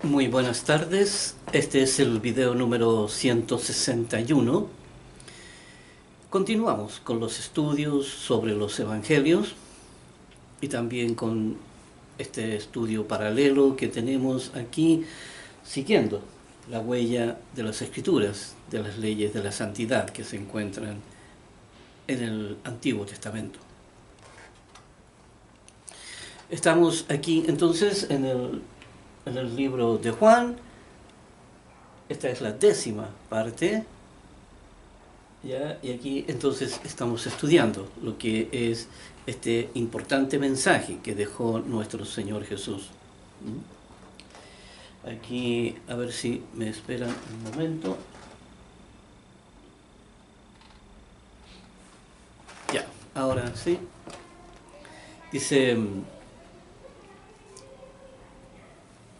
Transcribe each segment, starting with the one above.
Muy buenas tardes, este es el video número 161. Continuamos con los estudios sobre los evangelios y también con este estudio paralelo que tenemos aquí, siguiendo la huella de las escrituras, de las leyes de la santidad que se encuentran en el Antiguo Testamento. Estamos aquí entonces en el libro de Juan. Esta es la 10ª parte, ¿ya? Y aquí entonces estamos estudiando lo que es este importante mensaje que dejó nuestro Señor Jesús. Aquí, a ver si me esperan un momento. Ya, ahora sí. Dice,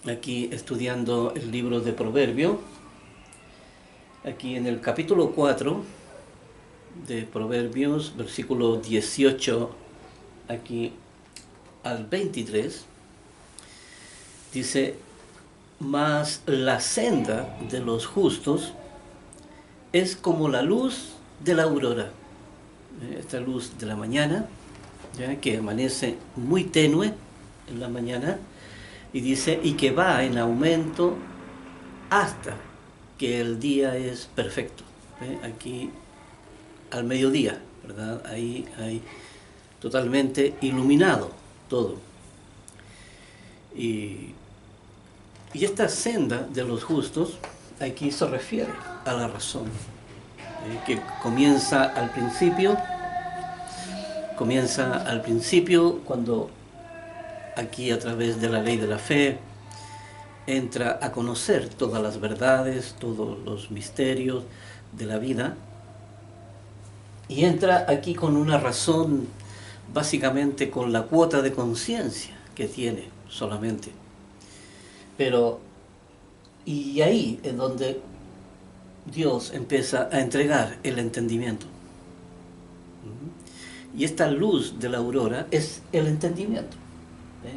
aquí estudiando el libro de Proverbio, aquí en el capítulo 4 de Proverbios, versículo 18 aquí al 23, dice: mas la senda de los justos es como la luz de la aurora. Esta luz de la mañana, ¿ya? Que amanece muy tenue en la mañana, y dice, y que va en aumento hasta que el día es perfecto. Aquí al mediodía, ¿verdad? Ahí hay totalmente iluminado todo. Y esta senda de los justos aquí se refiere a la razón, que comienza al principio cuando aquí a través de la ley de la fe entra a conocer todas las verdades, todos los misterios de la vida, y entra aquí con una razón, básicamente con la cuota de conciencia que tiene solamente. Pero, y ahí es donde Dios empieza a entregar el entendimiento. Y esta luz de la aurora es el entendimiento,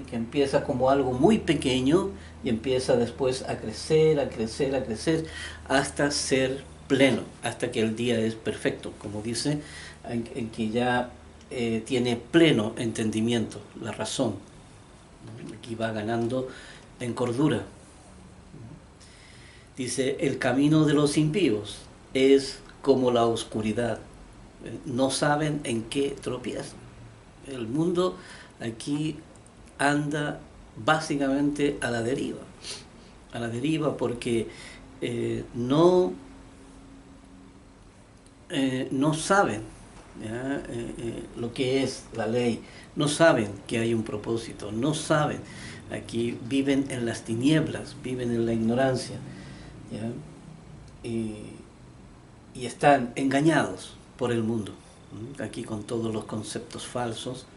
que empieza como algo muy pequeño y empieza después a crecer, a crecer, a crecer, hasta ser pleno, hasta que el día es perfecto, como dice, en que ya tiene pleno entendimiento, la razón. Aquí va ganando en cordura. Dice, el camino de los impíos es como la oscuridad. No saben en qué tropiezan. El mundo aquí anda básicamente a la deriva porque no saben, ¿ya? Lo que es la ley, no saben que hay un propósito, no saben, aquí viven en las tinieblas, viven en la ignorancia, ¿ya? Y están engañados por el mundo, aquí con todos los conceptos falsos.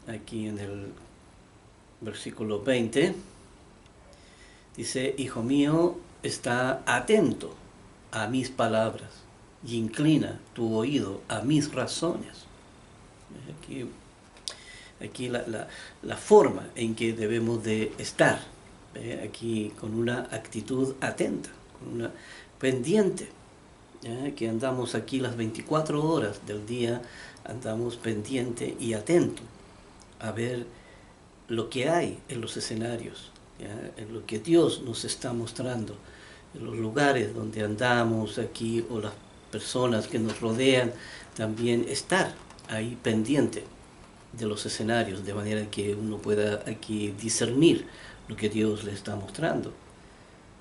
Aquí en el versículo 20 dice, hijo mío, está atento a mis palabras y inclina tu oído a mis razones. Aquí la forma en que debemos de estar, aquí con una actitud atenta, con una pendiente, que andamos aquí las 24 horas del día, andamos pendiente y atento a ver lo que hay en los escenarios, ¿ya? En lo que Dios nos está mostrando, en los lugares donde andamos aquí o las personas que nos rodean, también estar ahí pendiente de los escenarios, de manera que uno pueda aquí discernir lo que Dios le está mostrando.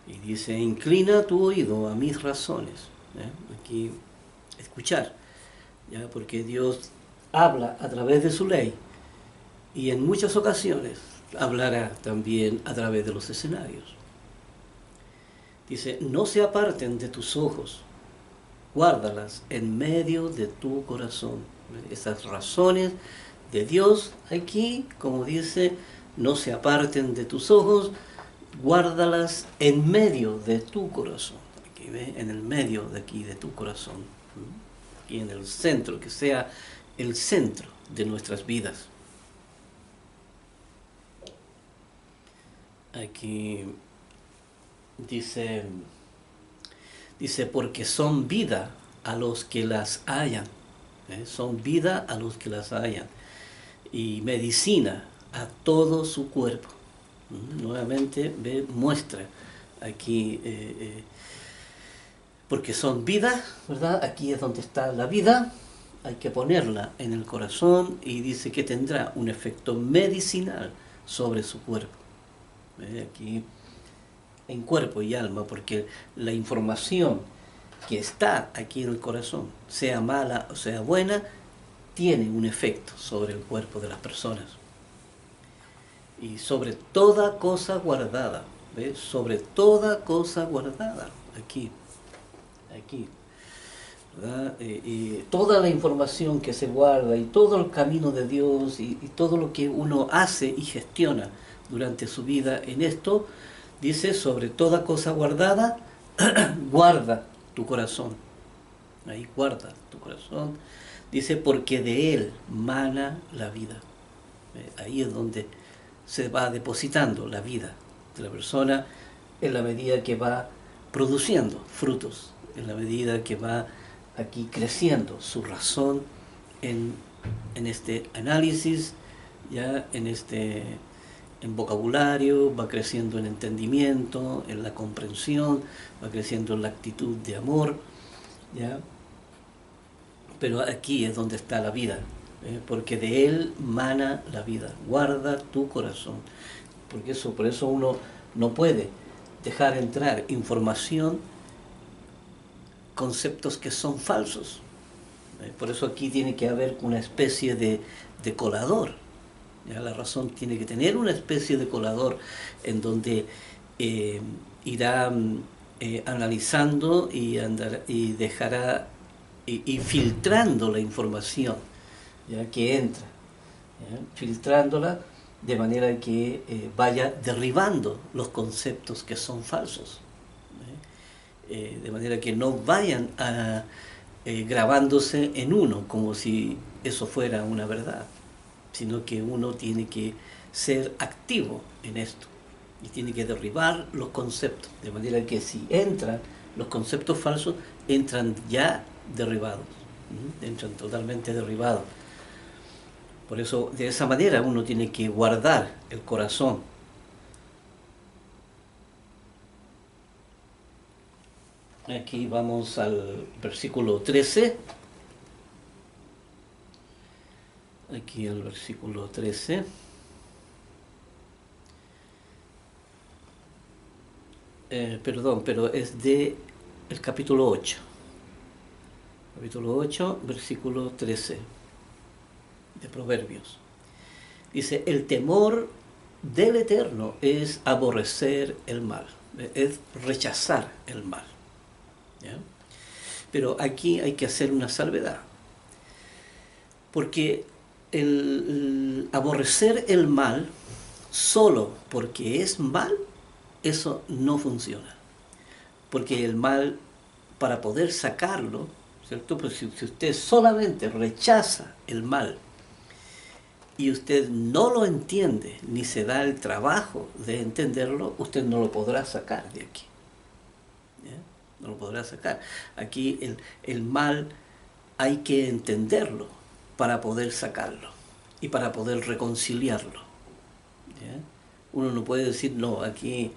Y dice, inclina tu oído a mis razones. Aquí escuchar, ¿ya? Porque Dios habla a través de su ley y en muchas ocasiones hablará también a través de los escenarios. Dice, no se aparten de tus ojos, guárdalas en medio de tu corazón. Esas razones de Dios aquí, como dice, no se aparten de tus ojos, guárdalas en medio de tu corazón. Aquí ve, en el medio de aquí de tu corazón. Aquí en el centro, que sea el centro de nuestras vidas. Aquí dice, porque son vida a los que las hallan, son vida a los que las hallan, y medicina a todo su cuerpo. Nuevamente muestra aquí, porque son vida, ¿verdad? Aquí es donde está la vida, hay que ponerla en el corazón, y dice que tendrá un efecto medicinal sobre su cuerpo. Aquí en cuerpo y alma, porque la información que está aquí en el corazón, sea mala o sea buena, tiene un efecto sobre el cuerpo de las personas. Y sobre toda cosa guardada, ¿ves? Sobre toda cosa guardada, aquí, ¿verdad? Y toda la información que se guarda, y todo el camino de Dios, y todo lo que uno hace y gestiona durante su vida en esto, dice, sobre toda cosa guardada, guarda tu corazón. Ahí guarda tu corazón. Dice, porque de él mana la vida. Ahí es donde se va depositando la vida de la persona, en la medida que va produciendo frutos, en la medida que va aquí creciendo su razón en este análisis, ya en vocabulario, va creciendo en entendimiento, en la comprensión, va creciendo en la actitud de amor, ¿ya? Pero aquí es donde está la vida, porque de él mana la vida. Guarda tu corazón, porque por eso uno no puede dejar entrar información, conceptos que son falsos. Por eso aquí tiene que haber una especie de colador. ¿Ya? La razón tiene que tener una especie de colador en donde irá analizando y dejará y filtrando la información, ¿ya? Que entra, ¿ya? Filtrándola de manera que vaya derribando los conceptos que son falsos, de manera que no vayan grabándose en uno como si eso fuera una verdad, sino que uno tiene que ser activo en esto y tiene que derribar los conceptos, de manera que si entran los conceptos falsos, entran ya derribados, entran totalmente derribados. Por eso, de esa manera uno tiene que guardar el corazón. Aquí vamos al versículo 13. Aquí el versículo 13. Perdón, pero es de el capítulo 8. Capítulo 8, versículo 13 de Proverbios. Dice, el temor del Eterno es aborrecer el mal, es rechazar el mal. ¿Ya? Pero aquí hay que hacer una salvedad, porque el aborrecer el mal solo porque es mal, eso no funciona. Porque el mal, para poder sacarlo, ¿cierto? Pues si usted solamente rechaza el mal y usted no lo entiende, ni se da el trabajo de entenderlo, usted no lo podrá sacar de aquí. ¿Ya? No lo podrá sacar. Aquí el mal hay que entenderlo para poder sacarlo y para poder reconciliarlo. ¿Ya? Uno no puede decir, no, aquí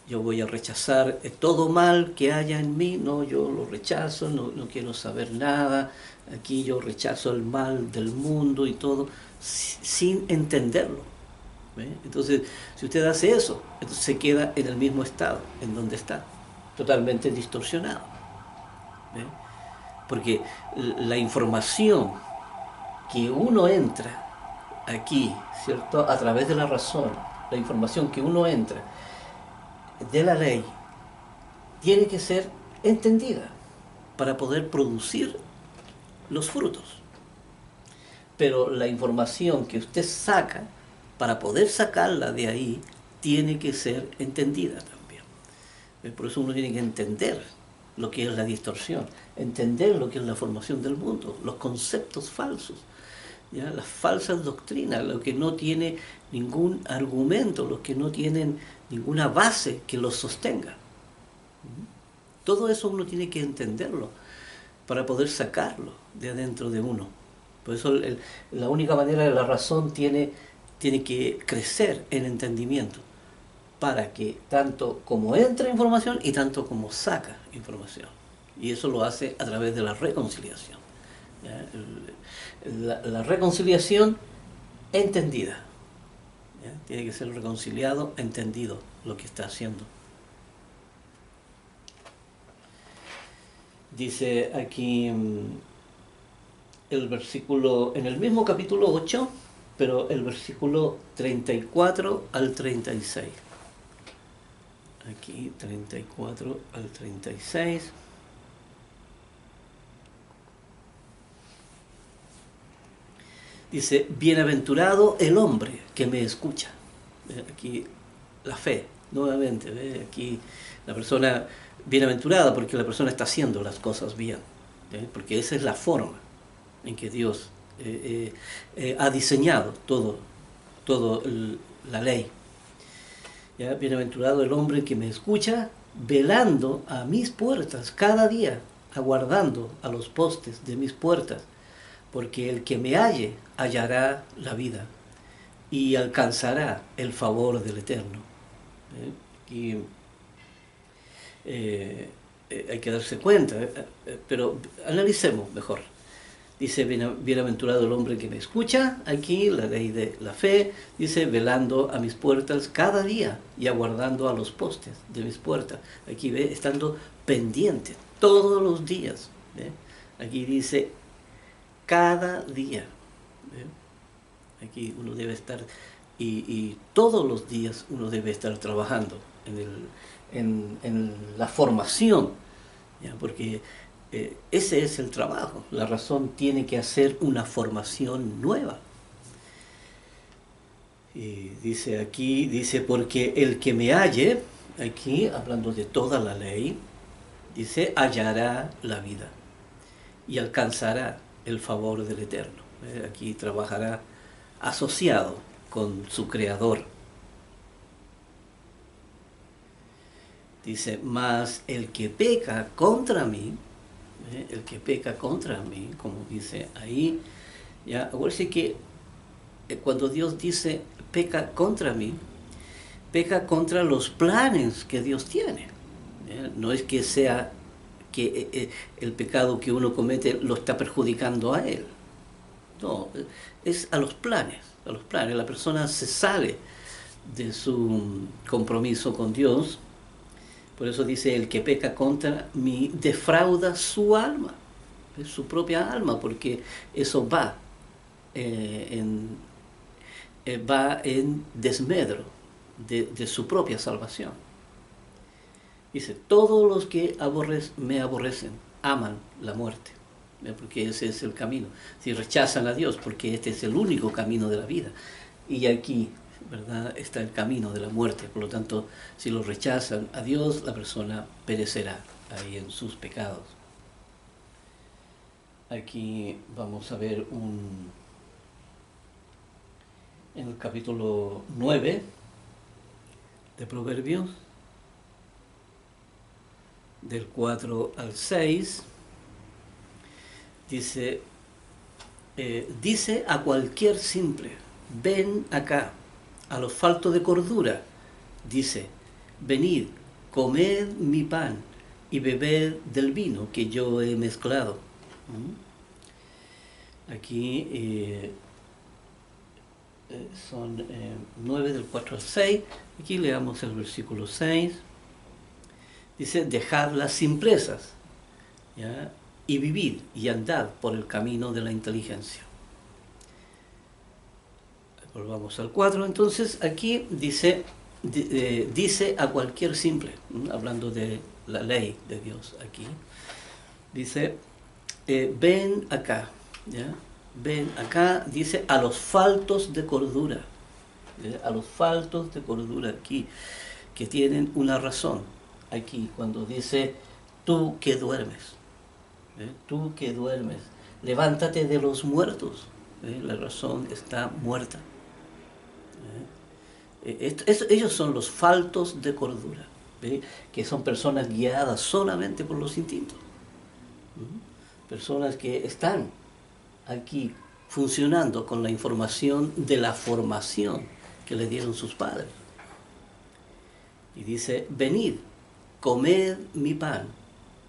yo voy a rechazar todo mal que haya en mí, no, yo lo rechazo, no quiero saber nada, aquí yo rechazo el mal del mundo y todo, sin entenderlo. ¿Ve? Entonces, si usted hace eso, entonces se queda en el mismo estado, en donde está, totalmente distorsionado. ¿Ve? Porque la información que uno entra aquí, ¿cierto? A través de la razón, la información que uno entra de la ley tiene que ser entendida para poder producir los frutos. Pero la información que usted saca, para poder sacarla de ahí, tiene que ser entendida también. Por eso uno tiene que entender lo que es la distorsión, entender lo que es la formación del mundo, los conceptos falsos, ¿ya? Las falsas doctrinas, lo que no tiene ningún argumento, los que no tienen ninguna base que los sostenga. Todo eso uno tiene que entenderlo para poder sacarlo de adentro de uno. Por eso la única manera de la razón tiene que crecer en entendimiento, para que tanto como entra información y tanto como saca información. Y eso lo hace a través de la reconciliación. ¿Ya? La reconciliación entendida. ¿Ya? Tiene que ser reconciliado, entendido lo que está haciendo. Dice aquí el versículo, en el mismo capítulo 8, pero el versículo 34 al 36. Aquí 34 al 36. Dice, bienaventurado el hombre que me escucha. Aquí la fe, nuevamente, ¿ve? Aquí la persona bienaventurada porque la persona está haciendo las cosas bien, porque esa es la forma en que Dios ha diseñado todo la ley. ¿Ya? Bienaventurado el hombre que me escucha, velando a mis puertas cada día, aguardando a los postes de mis puertas, porque el que me halle hallará la vida y alcanzará el favor del Eterno. Y hay que darse cuenta, pero analicemos mejor. Dice, bienaventurado el hombre que me escucha, aquí la ley de la fe, dice, velando a mis puertas cada día y aguardando a los postes de mis puertas. Aquí ve, estando pendiente todos los días. ¿Ve? Aquí dice, cada día. ¿Ve? Aquí uno debe estar, y todos los días uno debe estar trabajando en la formación, ¿ya? Porque ese es el trabajo. La razón tiene que hacer una formación nueva. Y dice aquí, dice, porque el que me halle, aquí hablando de toda la ley, dice, hallará la vida y alcanzará el favor del Eterno. Aquí trabajará asociado con su Creador. Dice, mas el que peca contra mí, el que peca contra mí, como dice ahí, ya, acuérdense que cuando Dios dice peca contra mí, peca contra los planes que Dios tiene. No es que sea que el pecado que uno comete lo está perjudicando a él. No, es a los planes, a los planes. La persona se sale de su compromiso con Dios. Por eso dice, el que peca contra mí defrauda su alma, su propia alma, porque eso va en desmedro de su propia salvación. Dice, todos los que me aborrecen aman la muerte, porque ese es el camino. Si rechazan a Dios, porque este es el único camino de la vida. Y aquí, ¿verdad?, está el camino de la muerte. Por lo tanto, si lo rechazan a Dios, la persona perecerá ahí en sus pecados. Aquí vamos a ver en el capítulo 9 de Proverbios, del 4 al 6, dice, dice a cualquier simple, ven acá. A los faltos de cordura, dice, venid, comed mi pan y bebed del vino que yo he mezclado. Aquí son 9 del 4 al 6. Aquí leamos el versículo 6. Dice, dejad las simplezas, ¿ya?, y vivid y andad por el camino de la inteligencia. Volvamos al 4, entonces aquí dice, dice a cualquier simple, hablando de la ley de Dios aquí, dice, ven acá, ¿ya? Ven acá, dice, a los faltos de cordura, ¿ya? A los faltos de cordura aquí, que tienen una razón, aquí cuando dice, tú que duermes, tú que duermes, levántate de los muertos, La razón está muerta. Ellos son los faltos de cordura, que son personas guiadas solamente por los instintos. Personas que están aquí funcionando con la información de la formación que le dieron sus padres. Y dice, venid, comed mi pan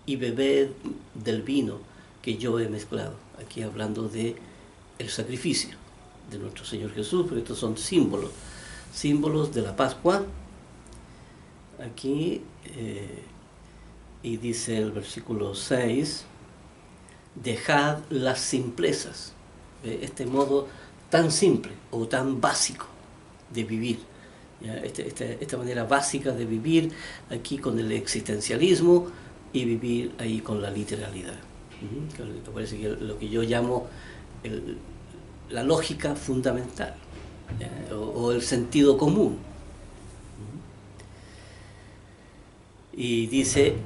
y bebed del vino que yo he mezclado. Aquí hablando de el sacrificio de nuestro Señor Jesús, porque estos son símbolos de la Pascua. Aquí, y dice el versículo 6, dejad las simplezas, este modo tan simple o tan básico de vivir, esta manera básica de vivir aquí con el existencialismo y vivir ahí con la literalidad. Me parece que lo que yo llamo la lógica fundamental, o el sentido común. Y dice,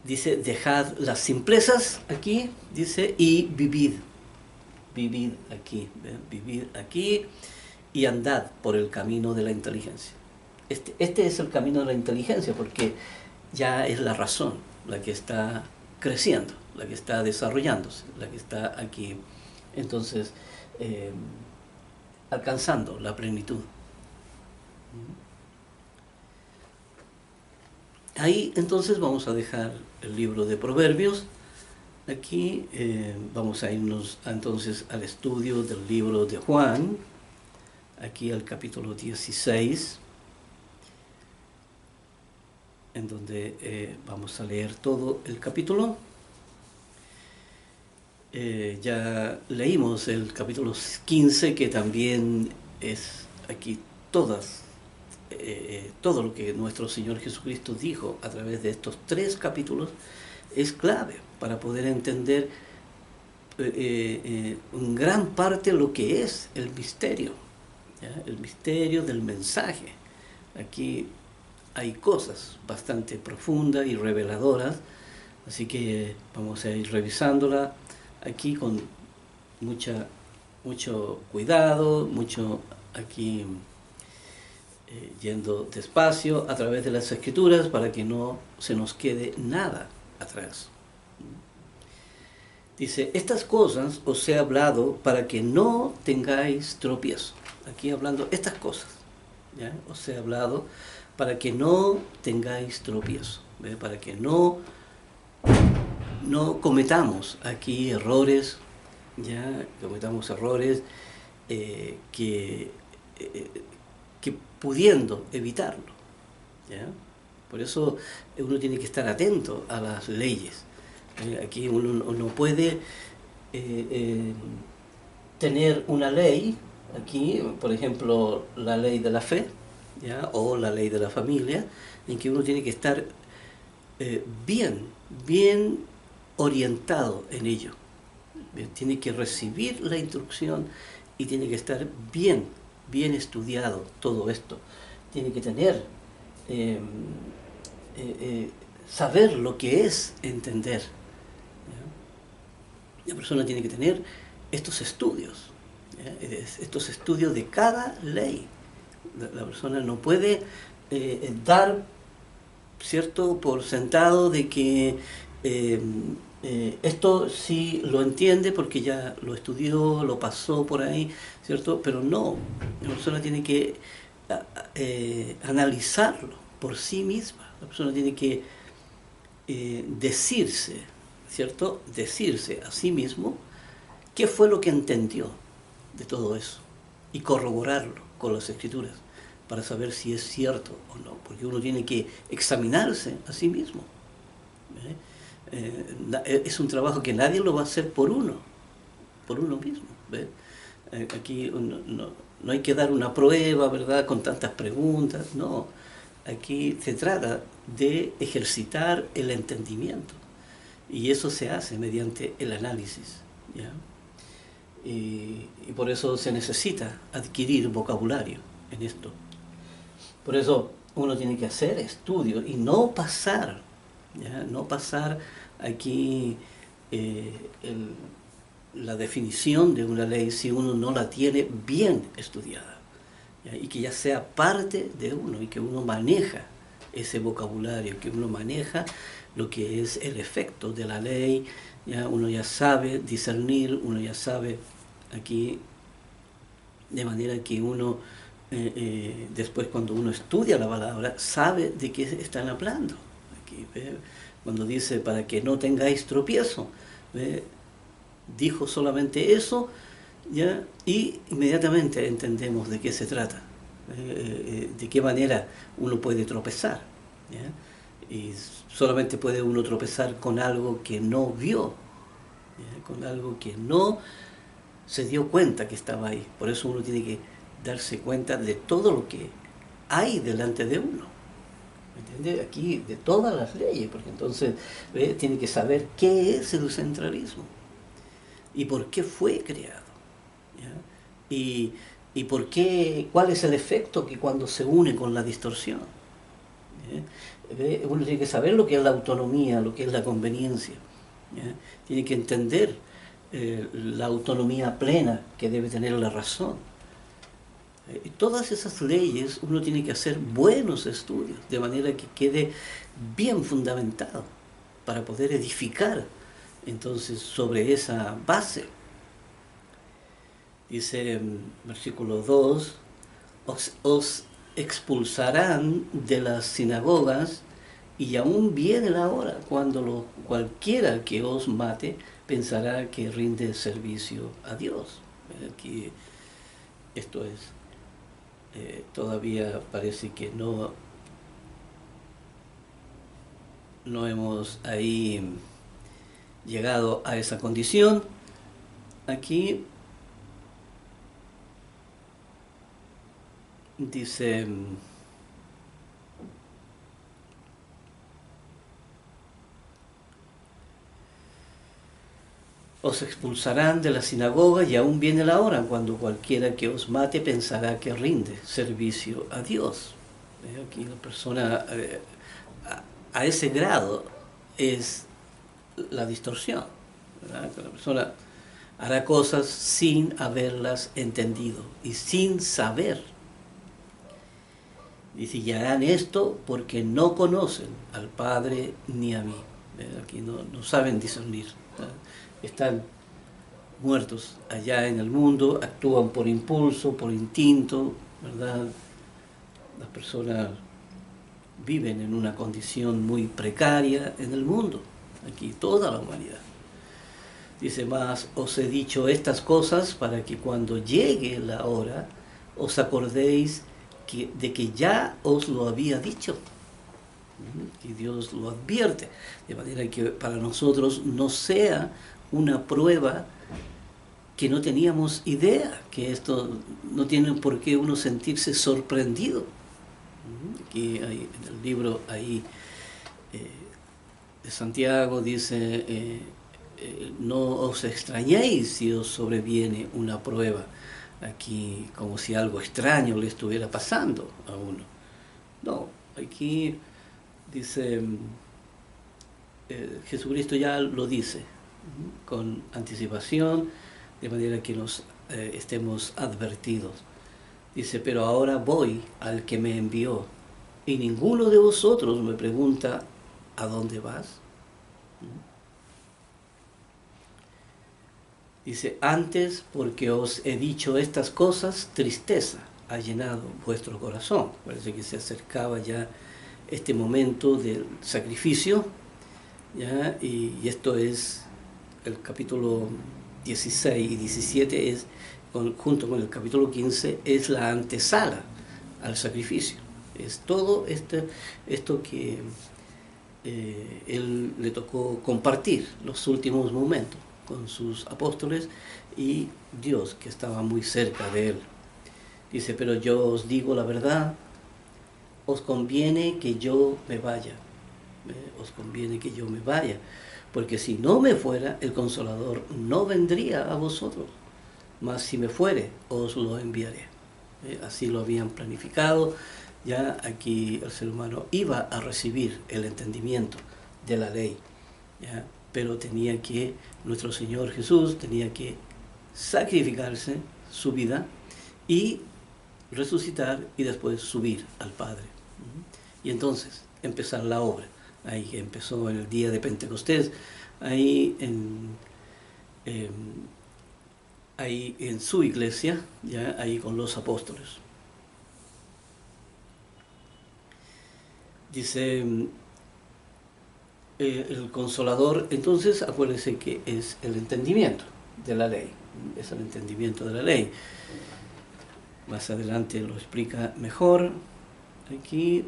dejad las simplezas aquí, dice, y vivid aquí, vivid aquí y andad por el camino de la inteligencia. Este es el camino de la inteligencia, porque ya es la razón la que está creciendo, la que está desarrollándose, la que está aquí, entonces, alcanzando la plenitud. Ahí entonces vamos a dejar el libro de Proverbios. Aquí vamos a irnos entonces al estudio del libro de Juan, aquí al capítulo 16, en donde vamos a leer todo el capítulo. Ya leímos el capítulo 15, que también es aquí todo lo que nuestro Señor Jesucristo dijo a través de estos 3 capítulos es clave para poder entender en gran parte lo que es el misterio, ¿ya? El misterio del mensaje. Aquí hay cosas bastante profundas y reveladoras, así que vamos a ir revisándola aquí con mucho cuidado, mucho aquí yendo despacio a través de las Escrituras para que no se nos quede nada atrás. Dice, estas cosas os he hablado para que no tengáis tropiezo. Aquí hablando estas cosas, ¿ya? Os he hablado para que no tengáis tropiezo, ¿ve? Para que no cometamos aquí errores, ya cometamos errores que pudiendo evitarlo, ¿ya? Por eso uno tiene que estar atento a las leyes. Aquí uno no puede tener una ley, aquí, por ejemplo, la ley de la fe, ¿ya? O la ley de la familia, en que uno tiene que estar bien orientado en ello. Tiene que recibir la instrucción y tiene que estar bien estudiado todo esto. Tiene que tener, saber lo que es entender. ¿Ya? La persona tiene que tener estos estudios, ¿ya? Estos estudios de cada ley. La persona no puede dar, ¿cierto?, por sentado de que esto sí lo entiende porque ya lo estudió, lo pasó por ahí, ¿cierto? Pero no, la persona tiene que analizarlo por sí misma. La persona tiene que decirse, ¿cierto? Decirse a sí mismo qué fue lo que entendió de todo eso y corroborarlo con las Escrituras para saber si es cierto o no, porque uno tiene que examinarse a sí mismo. Es un trabajo que nadie lo va a hacer por uno mismo. ¿Ve? Aquí no hay que dar una prueba, ¿verdad?, con tantas preguntas, no. Aquí se trata de ejercitar el entendimiento y eso se hace mediante el análisis, ¿ya? Y por eso se necesita adquirir vocabulario en esto. Por eso uno tiene que hacer estudios y no pasar, ¿ya? No pasar aquí la definición de una ley si uno no la tiene bien estudiada, ¿ya? Y que ya sea parte de uno y que uno maneja ese vocabulario, que uno maneja lo que es el efecto de la ley, ¿ya? Uno ya sabe discernir, uno ya sabe aquí, de manera que uno después cuando uno estudia la palabra sabe de qué están hablando. Aquí, cuando dice para que no tengáis tropiezo, dijo solamente eso, ¿ya? Y inmediatamente entendemos de qué se trata, de qué manera uno puede tropezar, ¿ya? Y solamente puede uno tropezar con algo que no vio, ¿ya? Con algo que no se dio cuenta que estaba ahí. Por eso uno tiene que darse cuenta de todo lo que hay delante de uno, ¿me entiende? Aquí de todas las leyes, porque entonces tiene que saber qué es el centralismo y por qué fue creado, ¿ya? Y por qué, cuál es el efecto que cuando se une con la distorsión, ¿ya? Uno tiene que saber lo que es la autonomía, lo que es la conveniencia, ¿ya? Tiene que entender la autonomía plena que debe tener la razón. Y todas esas leyes uno tiene que hacer buenos estudios, de manera que quede bien fundamentado para poder edificar entonces sobre esa base. Dice en versículo 2, os expulsarán de las sinagogas y aún viene la hora cuando cualquiera que os mate pensará que rinde servicio a Dios. Aquí esto es, todavía parece que no hemos ahí llegado a esa condición. Aquí dice, os expulsarán de la sinagoga y aún viene la hora cuando cualquiera que os mate pensará que rinde servicio a Dios. Aquí la persona a ese grado es la distorsión, ¿verdad? Que la persona hará cosas sin haberlas entendido y sin saber. Dice, y harán esto porque no conocen al Padre ni a mí. Aquí no saben discernir, ¿verdad? Están muertos allá en el mundo, actúan por impulso, por instinto, ¿verdad? Las personas viven en una condición muy precaria en el mundo, aquí toda la humanidad. Dice más, os he dicho estas cosas para que cuando llegue la hora os acordéis de que ya os lo había dicho. Y Dios lo advierte, de manera que para nosotros no sea una prueba que no teníamos idea, que esto no tiene por qué uno sentirse sorprendido. Aquí hay, en el libro ahí de Santiago dice, no os extrañéis si os sobreviene una prueba, aquí como si algo extraño le estuviera pasando a uno. No, aquí dice, Jesucristo ya lo dice con anticipación, de manera que nos estemos advertidos. Dice, pero ahora voy al que me envió, y ninguno de vosotros me pregunta, ¿a dónde vas? Dice, antes, porque os he dicho estas cosas, tristeza ha llenado vuestro corazón. Parece que se acercaba ya este momento del sacrificio, ¿ya? Y esto es el capítulo 16 y 17, es, junto con el capítulo 15, es la antesala al sacrificio. Es todo esto que él le tocó compartir, los últimos momentos con sus apóstoles y Dios que estaba muy cerca de él. Dice, pero yo os digo la verdad, os conviene que yo me vaya, os conviene que yo me vaya, porque si no me fuera, el Consolador no vendría a vosotros, mas si me fuere, os lo enviaré. Así lo habían planificado. Ya aquí el ser humano iba a recibir el entendimiento de la ley, ¿ya? pero nuestro Señor Jesús tenía que sacrificarse su vida y resucitar y después subir al Padre. Y entonces empezar la obra. Ahí empezó en el día de Pentecostés, ahí en su iglesia, ya ahí con los apóstoles. Dice el Consolador, entonces acuérdense que es el entendimiento de la ley, es el entendimiento de la ley. Más adelante lo explica mejor. Aquí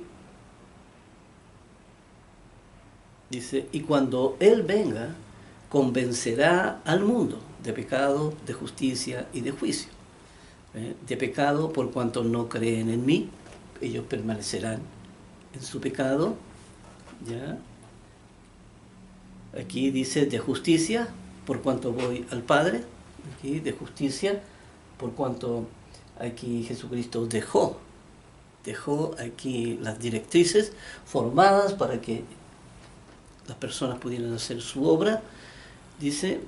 dice, y cuando Él venga, convencerá al mundo de pecado, de justicia y de juicio. De pecado por cuanto no creen en mí, ellos permanecerán en su pecado. ¿Ya? Aquí dice de justicia, por cuanto voy al Padre. Aquí de justicia, por cuanto aquí Jesucristo dejó aquí las directrices formadas para que las personas pudieran hacer su obra. Dice,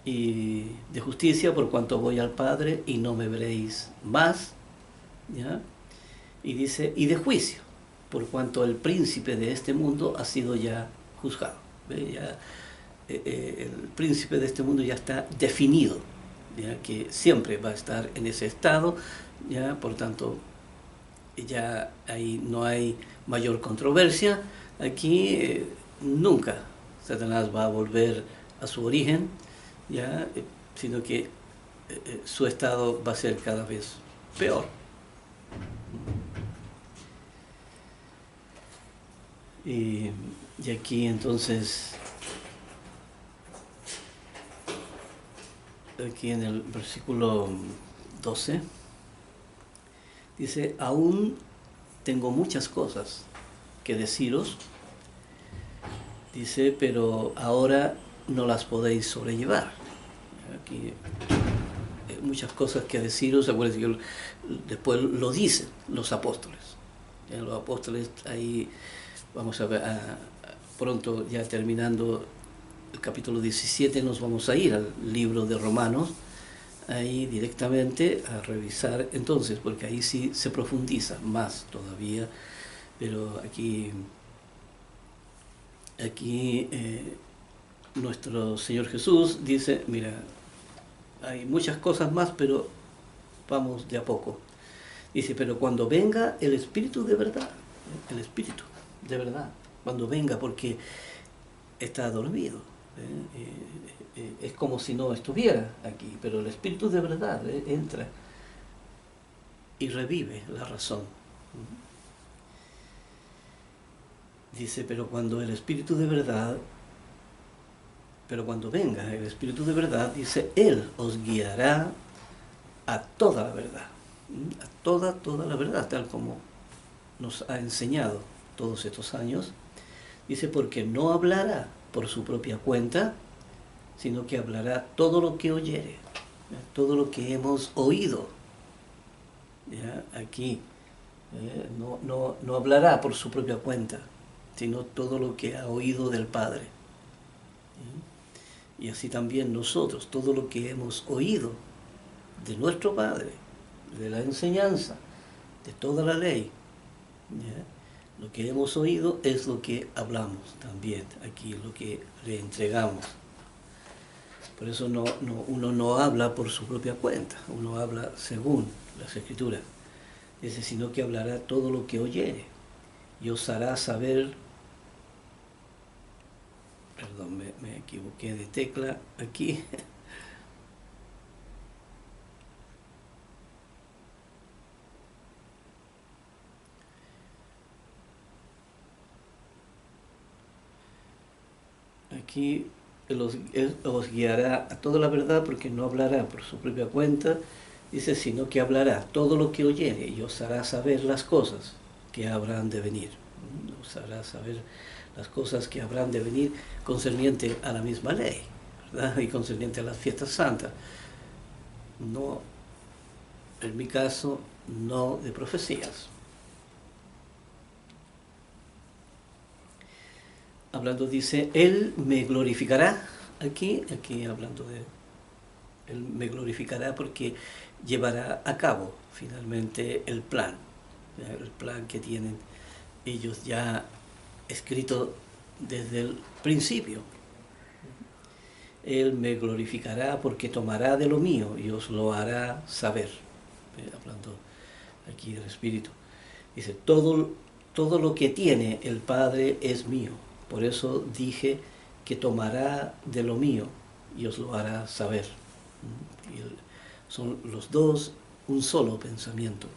y de justicia, por cuanto voy al Padre y no me veréis más. ¿Ya? Y dice, y de juicio, por cuanto el príncipe de este mundo ha sido ya juzgado. Ya, el príncipe de este mundo ya está definido, ¿ya? Que siempre va a estar en ese estado, ¿ya? Por tanto, ya ahí no hay mayor controversia. Aquí nunca Satanás va a volver a su origen, ¿ya? Sino que su estado va a ser cada vez peor. Y aquí entonces, aquí en el versículo 12, dice, aún tengo muchas cosas que deciros, dice, pero ahora no las podéis sobrellevar. Aquí muchas cosas que deciros, acuérdense que después lo dicen los apóstoles. Ya los apóstoles, ahí vamos a ver, pronto ya terminando el capítulo 17, nos vamos a ir al libro de Romanos, ahí directamente a revisar entonces, porque ahí sí se profundiza más todavía, pero aquí nuestro Señor Jesús dice, mira, hay muchas cosas más, pero vamos de a poco. Dice, pero cuando venga el Espíritu de verdad, el Espíritu de verdad, cuando venga, porque está dormido, es como si no estuviera aquí, pero el Espíritu de verdad entra y revive la razón. Dice, pero cuando el Espíritu de verdad, pero cuando venga el Espíritu de verdad, dice, Él os guiará a toda la verdad, a toda la verdad, tal como nos ha enseñado todos estos años. Dice, porque no hablará por su propia cuenta, sino que hablará todo lo que oyere, todo lo que hemos oído. ¿Ya? Aquí no hablará por su propia cuenta, sino todo lo que ha oído del Padre. ¿Ya? Y así también nosotros, todo lo que hemos oído de nuestro Padre, de la enseñanza, de toda la ley, ¿ya? Lo que hemos oído es lo que hablamos también, aquí lo que le entregamos. Por eso uno no habla por su propia cuenta, uno habla según las Escrituras. Dice, sino que hablará todo lo que oyere y os hará saber. Perdón, me equivoqué de tecla aquí. Aquí os guiará a toda la verdad, porque no hablará por su propia cuenta, dice, sino que hablará todo lo que oyere y os hará saber las cosas que habrán de venir. Os hará saber las cosas que habrán de venir concerniente a la misma ley, ¿verdad? Y concerniente a las fiestas santas. No, en mi caso, no de profecías. hablando dice, Él me glorificará, aquí hablando de Él me glorificará porque llevará a cabo finalmente el plan, ¿ya? El plan que tienen ellos ya escrito desde el principio. Él me glorificará porque tomará de lo mío y os lo hará saber. Hablando aquí del Espíritu. Dice, todo lo que tiene el Padre es mío. Por eso dije que tomará de lo mío y os lo hará saber. Y son los dos un solo pensamiento.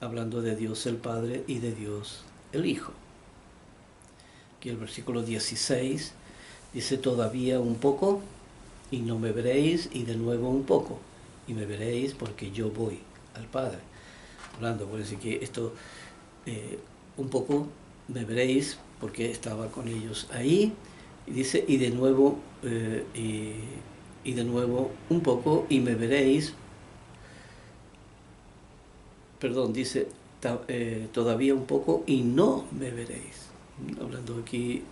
Hablando de Dios el Padre y de Dios el Hijo. Aquí el versículo 16 dice, todavía un poco y no me veréis, y de nuevo un poco y me veréis porque yo voy al Padre. Hablando, por decir que esto, un poco me veréis porque estaba con ellos ahí, y dice, y de nuevo un poco y me veréis, perdón, dice, todavía un poco y no me veréis. Hablando aquí,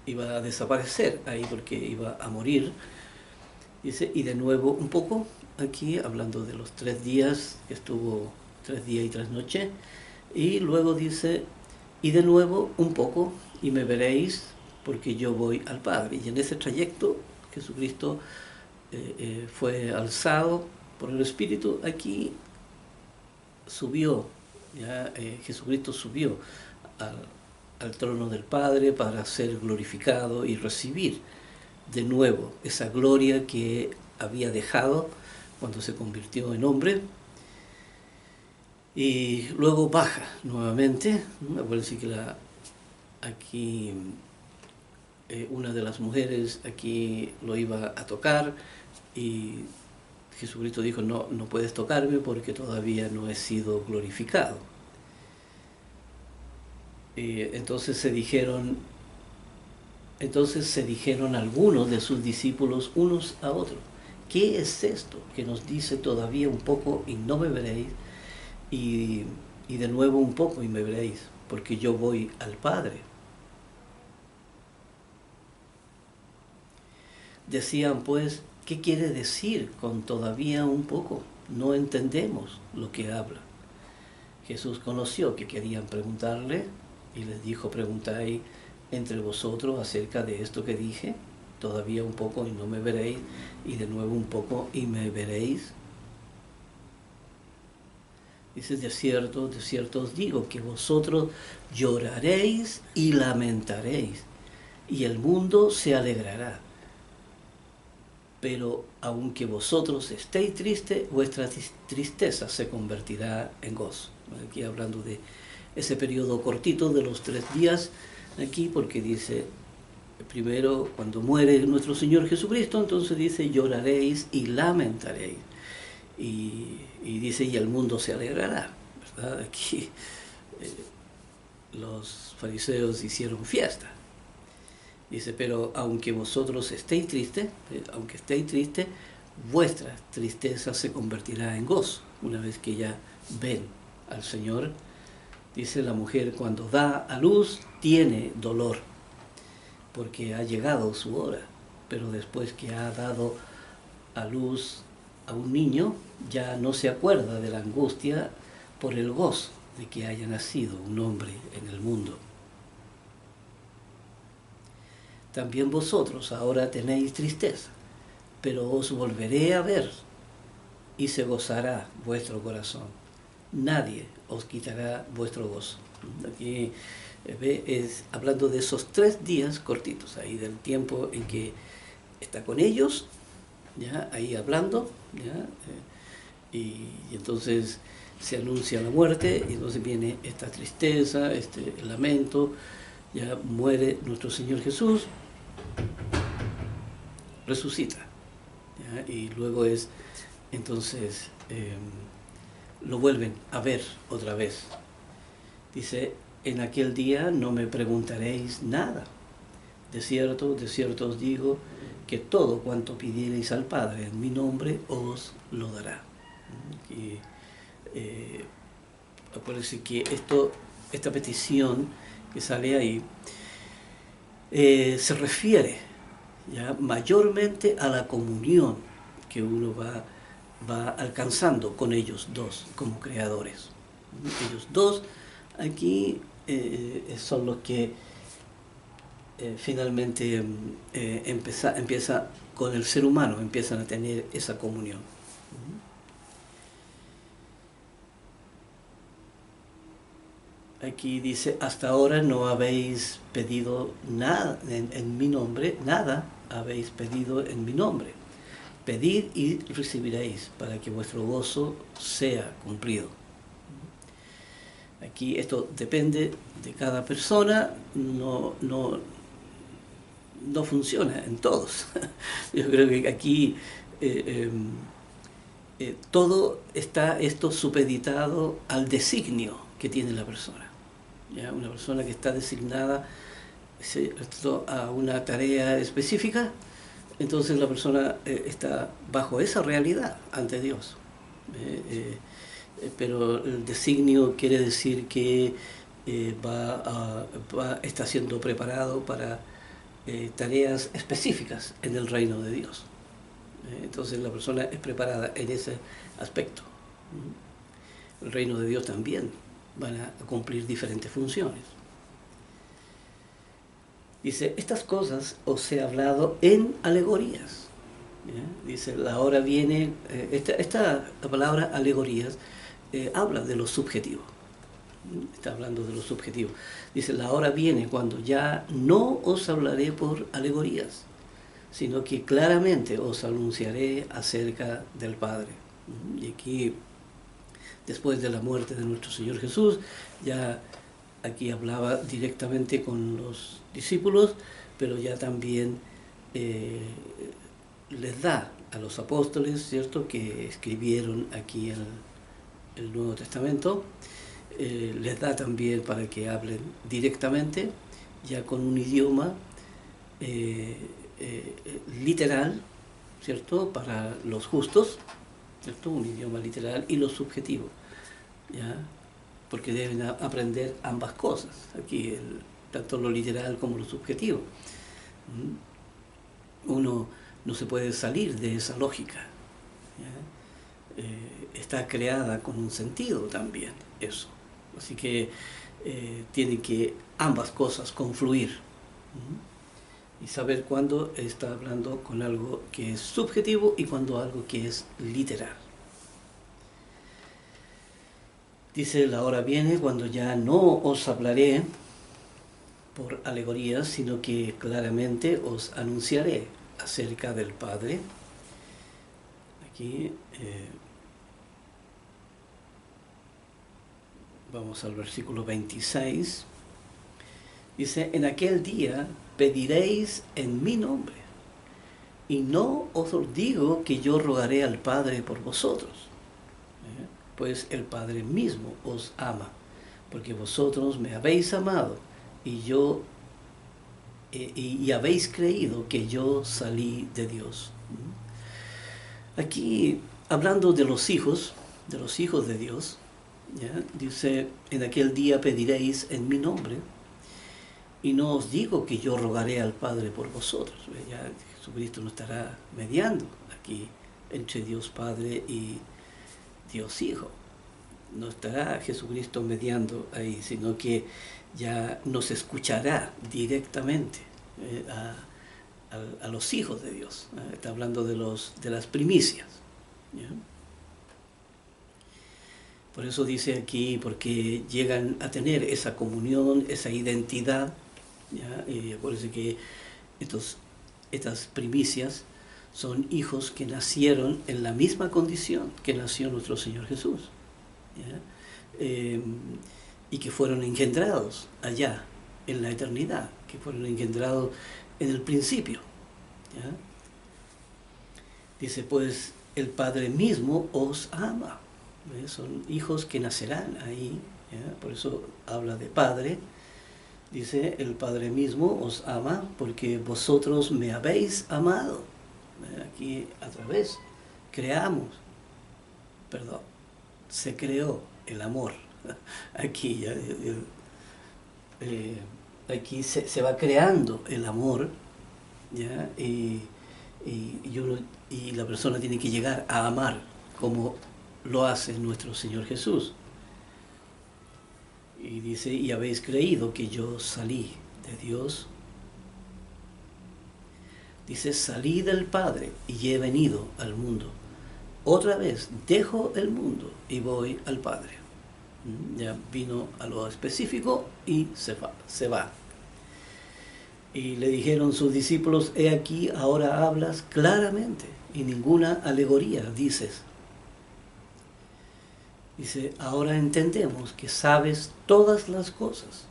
iba a desaparecer ahí porque iba a morir. Dice, y de nuevo un poco, aquí hablando de los 3 días, que estuvo 3 días y 3 noches, y luego dice, y de nuevo un poco, y me veréis, porque yo voy al Padre. Y en ese trayecto, Jesucristo fue alzado por el Espíritu, aquí subió, ya Jesucristo subió al trono del Padre para ser glorificado y recibir de nuevo esa gloria que había dejado cuando se convirtió en hombre, y luego baja nuevamente. Acuérdense que aquí una de las mujeres aquí lo iba a tocar y Jesucristo dijo, no, no puedes tocarme porque todavía no he sido glorificado. Entonces se dijeron algunos de sus discípulos unos a otros, ¿qué es esto que nos dice todavía un poco y no me veréis, y de nuevo un poco y me veréis, porque yo voy al Padre? Decían pues, ¿qué quiere decir con todavía un poco? No entendemos lo que habla. Jesús conoció que querían preguntarle y les dijo, preguntáis entre vosotros acerca de esto que dije, todavía un poco y no me veréis, y de nuevo un poco y me veréis. Dice, de cierto os digo que vosotros lloraréis y lamentaréis, y el mundo se alegrará. Pero aunque vosotros estéis tristes, vuestra tristeza se convertirá en gozo. Aquí hablando de ese periodo cortito de los 3 días, aquí porque dice, primero cuando muere nuestro Señor Jesucristo, entonces dice, lloraréis y lamentaréis. Y dice, y el mundo se alegrará, ¿verdad? Aquí los fariseos hicieron fiesta. Dice, pero aunque vosotros estéis tristes, vuestra tristeza se convertirá en gozo. Una vez que ya ven al Señor, dice, la mujer cuando da a luz tiene dolor, porque ha llegado su hora, pero después que ha dado a luz a un niño, ya no se acuerda de la angustia por el gozo de que haya nacido un hombre en el mundo. También vosotros ahora tenéis tristeza, pero os volveré a ver y se gozará vuestro corazón. Nadie os quitará vuestro gozo. Aquí es hablando de esos 3 días cortitos, ahí del tiempo en que está con ellos, ya ahí hablando, ya, y entonces se anuncia la muerte, y entonces viene esta tristeza, este lamento, ya muere nuestro Señor Jesús, resucita, ¿ya? Y luego es, entonces, lo vuelven a ver otra vez. Dice, en aquel día no me preguntaréis nada. De cierto os digo que todo cuanto pidiereis al Padre en mi nombre os lo dará. Y acuérdense que esta petición que sale ahí se refiere ya mayormente a la comunión que uno va alcanzando con ellos dos como creadores. Ellos dos aquí son los que finalmente empieza con el ser humano, empiezan a tener esa comunión. Aquí dice, hasta ahora no habéis pedido nada en mi nombre, nada habéis pedido en mi nombre. Pedid y recibiréis para que vuestro gozo sea cumplido. Aquí esto depende de cada persona, no funciona en todos. Yo creo que aquí todo está esto supeditado al designio que tiene la persona. ¿Ya? Una persona que está designada a una tarea específica, entonces la persona está bajo esa realidad ante Dios. Pero el designio quiere decir que está siendo preparado para tareas específicas en el reino de Dios. Entonces la persona es preparada en ese aspecto. El reino de Dios también van a cumplir diferentes funciones. Dice, estas cosas os he hablado en alegorías. ¿Ya? Dice, la hora viene, esta palabra alegorías habla de lo subjetivo. Está hablando de lo subjetivo. Dice, la hora viene cuando ya no os hablaré por alegorías, sino que claramente os anunciaré acerca del Padre. Y aquí, después de la muerte de nuestro Señor Jesús, ya aquí hablaba directamente con los discípulos, pero ya también les da a los apóstoles, ¿cierto?, que escribieron aquí el Nuevo Testamento, les da también para que hablen directamente, ya con un idioma literal, ¿cierto?, para los justos, ¿cierto?, un idioma literal y lo subjetivo, ¿ya?, porque deben aprender ambas cosas, aquí tanto lo literal como lo subjetivo. Uno no se puede salir de esa lógica, ¿ya? Está creada con un sentido también eso, así que tienen que ambas cosas confluir y saber cuándo está hablando con algo que es subjetivo y cuándo algo que es literal. Dice, la hora viene cuando ya no os hablaré por alegorías, sino que claramente os anunciaré acerca del Padre. Aquí vamos al versículo 26. Dice, en aquel día pediréis en mi nombre, y no os digo que yo rogaré al Padre por vosotros, pues el Padre mismo os ama, porque vosotros me habéis amado y habéis creído que yo salí de Dios. Aquí, hablando de los hijos de Dios, ¿ya?, dice, en aquel día pediréis en mi nombre, y no os digo que yo rogaré al Padre por vosotros. Ya Jesucristo no estará mediando aquí entre Dios Padre y Dios Hijo. No estará Jesucristo mediando ahí, sino que ya nos escuchará directamente a los hijos de Dios. Está hablando de las primicias, ¿ya? Por eso dice aquí, porque llegan a tener esa comunión, esa identidad, ¿ya? Y acuérdense que estas primicias son hijos que nacieron en la misma condición que nació nuestro Señor Jesús, ¿ya? Y que fueron engendrados allá en la eternidad, que fueron engendrados en el principio, ¿ya? Dice, pues el Padre mismo os ama. Son hijos que nacerán ahí, ¿ya? Por eso habla de Padre. Dice, el Padre mismo os ama porque vosotros me habéis amado. Aquí a través se creó el amor. Aquí ya eh, aquí se va creando el amor, ¿ya? Y la persona tiene que llegar a amar como lo hace nuestro Señor Jesús. Y dice, y habéis creído que yo salí de Dios. Dice, salí del Padre y he venido al mundo. Otra vez dejo el mundo y voy al Padre. Ya vino a lo específico y se va. Y le dijeron sus discípulos, he aquí, ahora hablas claramente y ninguna alegoría dices. Dice, ahora entendemos que sabes todas las cosas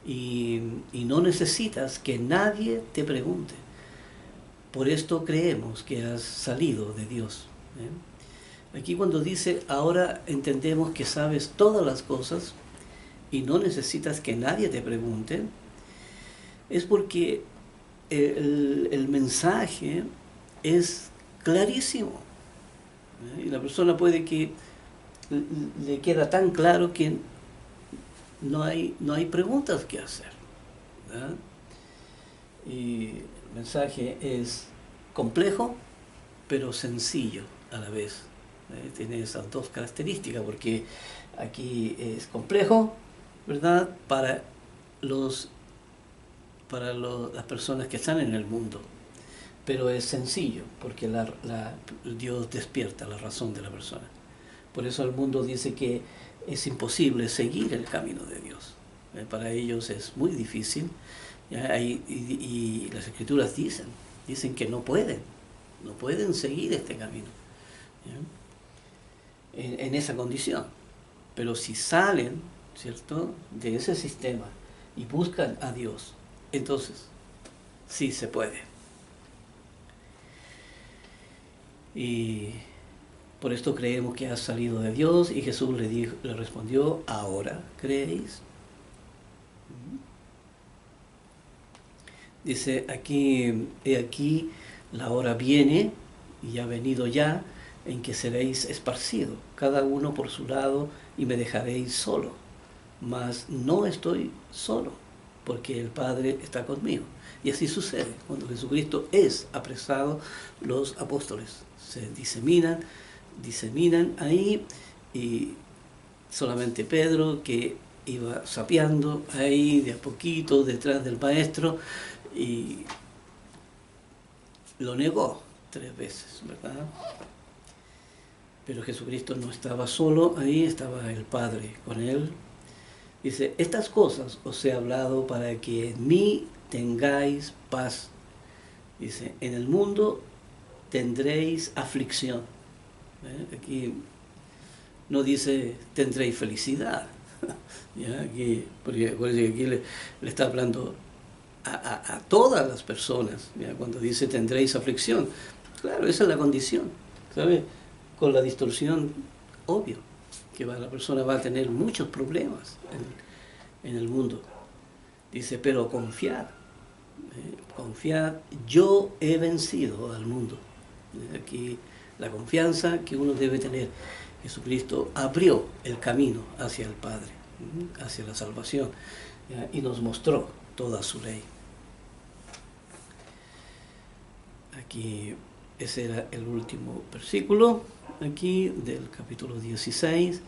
y no necesitas que nadie te pregunte. Por esto creemos que has salido de Dios. Aquí cuando dice, ahora entendemos que sabes todas las cosas y no necesitas que nadie te pregunte, es porque el mensaje es clarísimo. Y la persona puede que le queda tan claro que no hay preguntas que hacer, ¿verdad? Y el mensaje es complejo, pero sencillo a la vez. Tiene esas dos características, porque aquí es complejo, ¿verdad? Para las personas que están en el mundo, pero es sencillo, porque Dios despierta la razón de la persona. Por eso el mundo dice que es imposible seguir el camino de Dios. Para ellos es muy difícil, y las Escrituras dicen que no pueden seguir este camino, en esa condición. Pero si salen, ¿cierto?, de ese sistema y buscan a Dios, entonces sí se puede. Y por esto creemos que has salido de Dios. Y Jesús le respondió, ¿ahora creéis? Dice aquí, he aquí, la hora viene, y ha venido ya, en que seréis esparcidos, cada uno por su lado, y me dejaréis solo. Mas no estoy solo, porque el Padre está conmigo. Y así sucede. Cuando Jesucristo es apresado, los apóstoles se diseminan ahí, y solamente Pedro, que iba sapeando ahí de a poquito detrás del maestro, y lo negó 3 veces, ¿verdad? Pero Jesucristo no estaba solo ahí, estaba el Padre con él. Dice, estas cosas os he hablado para que en mí tengáis paz. Dice, en el mundo tendréis aflicción. Aquí no dice tendréis felicidad. ¿Ya? Porque aquí le está hablando a todas las personas, ¿ya? Cuando dice tendréis aflicción. Claro, esa es la condición, ¿sabe? Con la distorsión, obvio, que la persona va a tener muchos problemas en el mundo. Dice, pero confiad, yo he vencido al mundo. Aquí la confianza que uno debe tener. Jesucristo abrió el camino hacia el Padre, hacia la salvación, ¿ya? Y nos mostró toda su ley. Aquí ese era el último versículo aquí del capítulo 16,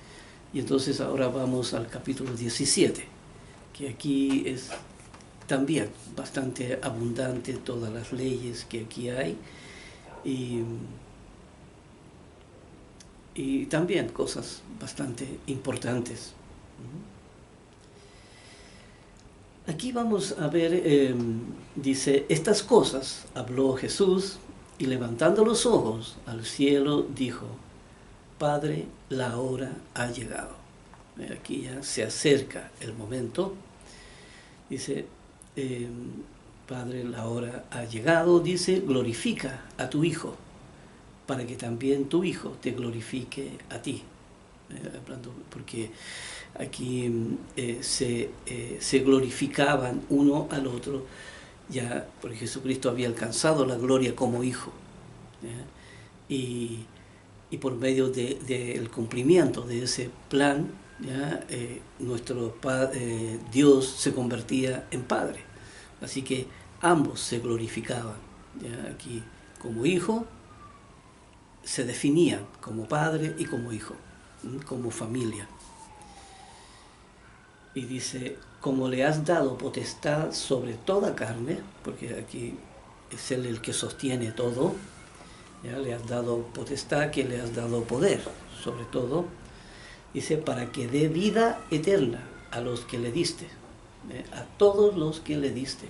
y entonces ahora vamos al capítulo 17, que aquí es también bastante abundante todas las leyes que aquí hay, y también cosas bastante importantes. Aquí vamos a ver, dice, estas cosas habló Jesús, y levantando los ojos al cielo dijo, Padre, la hora ha llegado. Aquí ya se acerca el momento. Dice, Padre, la hora ha llegado. Dice, glorifica a tu Hijo, para que también tu Hijo te glorifique a ti. Porque aquí se glorificaban uno al otro, ya porque Jesucristo había alcanzado la gloria como Hijo, ¿ya? Y por medio del cumplimiento de ese plan, ¿ya? Dios se convertía en Padre. Así que ambos se glorificaban. ¿Ya? Aquí como hijo se definían como padre y como hijo, como familia. Y dice, como le has dado potestad sobre toda carne, porque aquí es Él el que sostiene todo, ¿ya? Le has dado potestad, que le has dado poder sobre todo, dice, para que dé vida eterna a los que le diste, a todos los que le diste,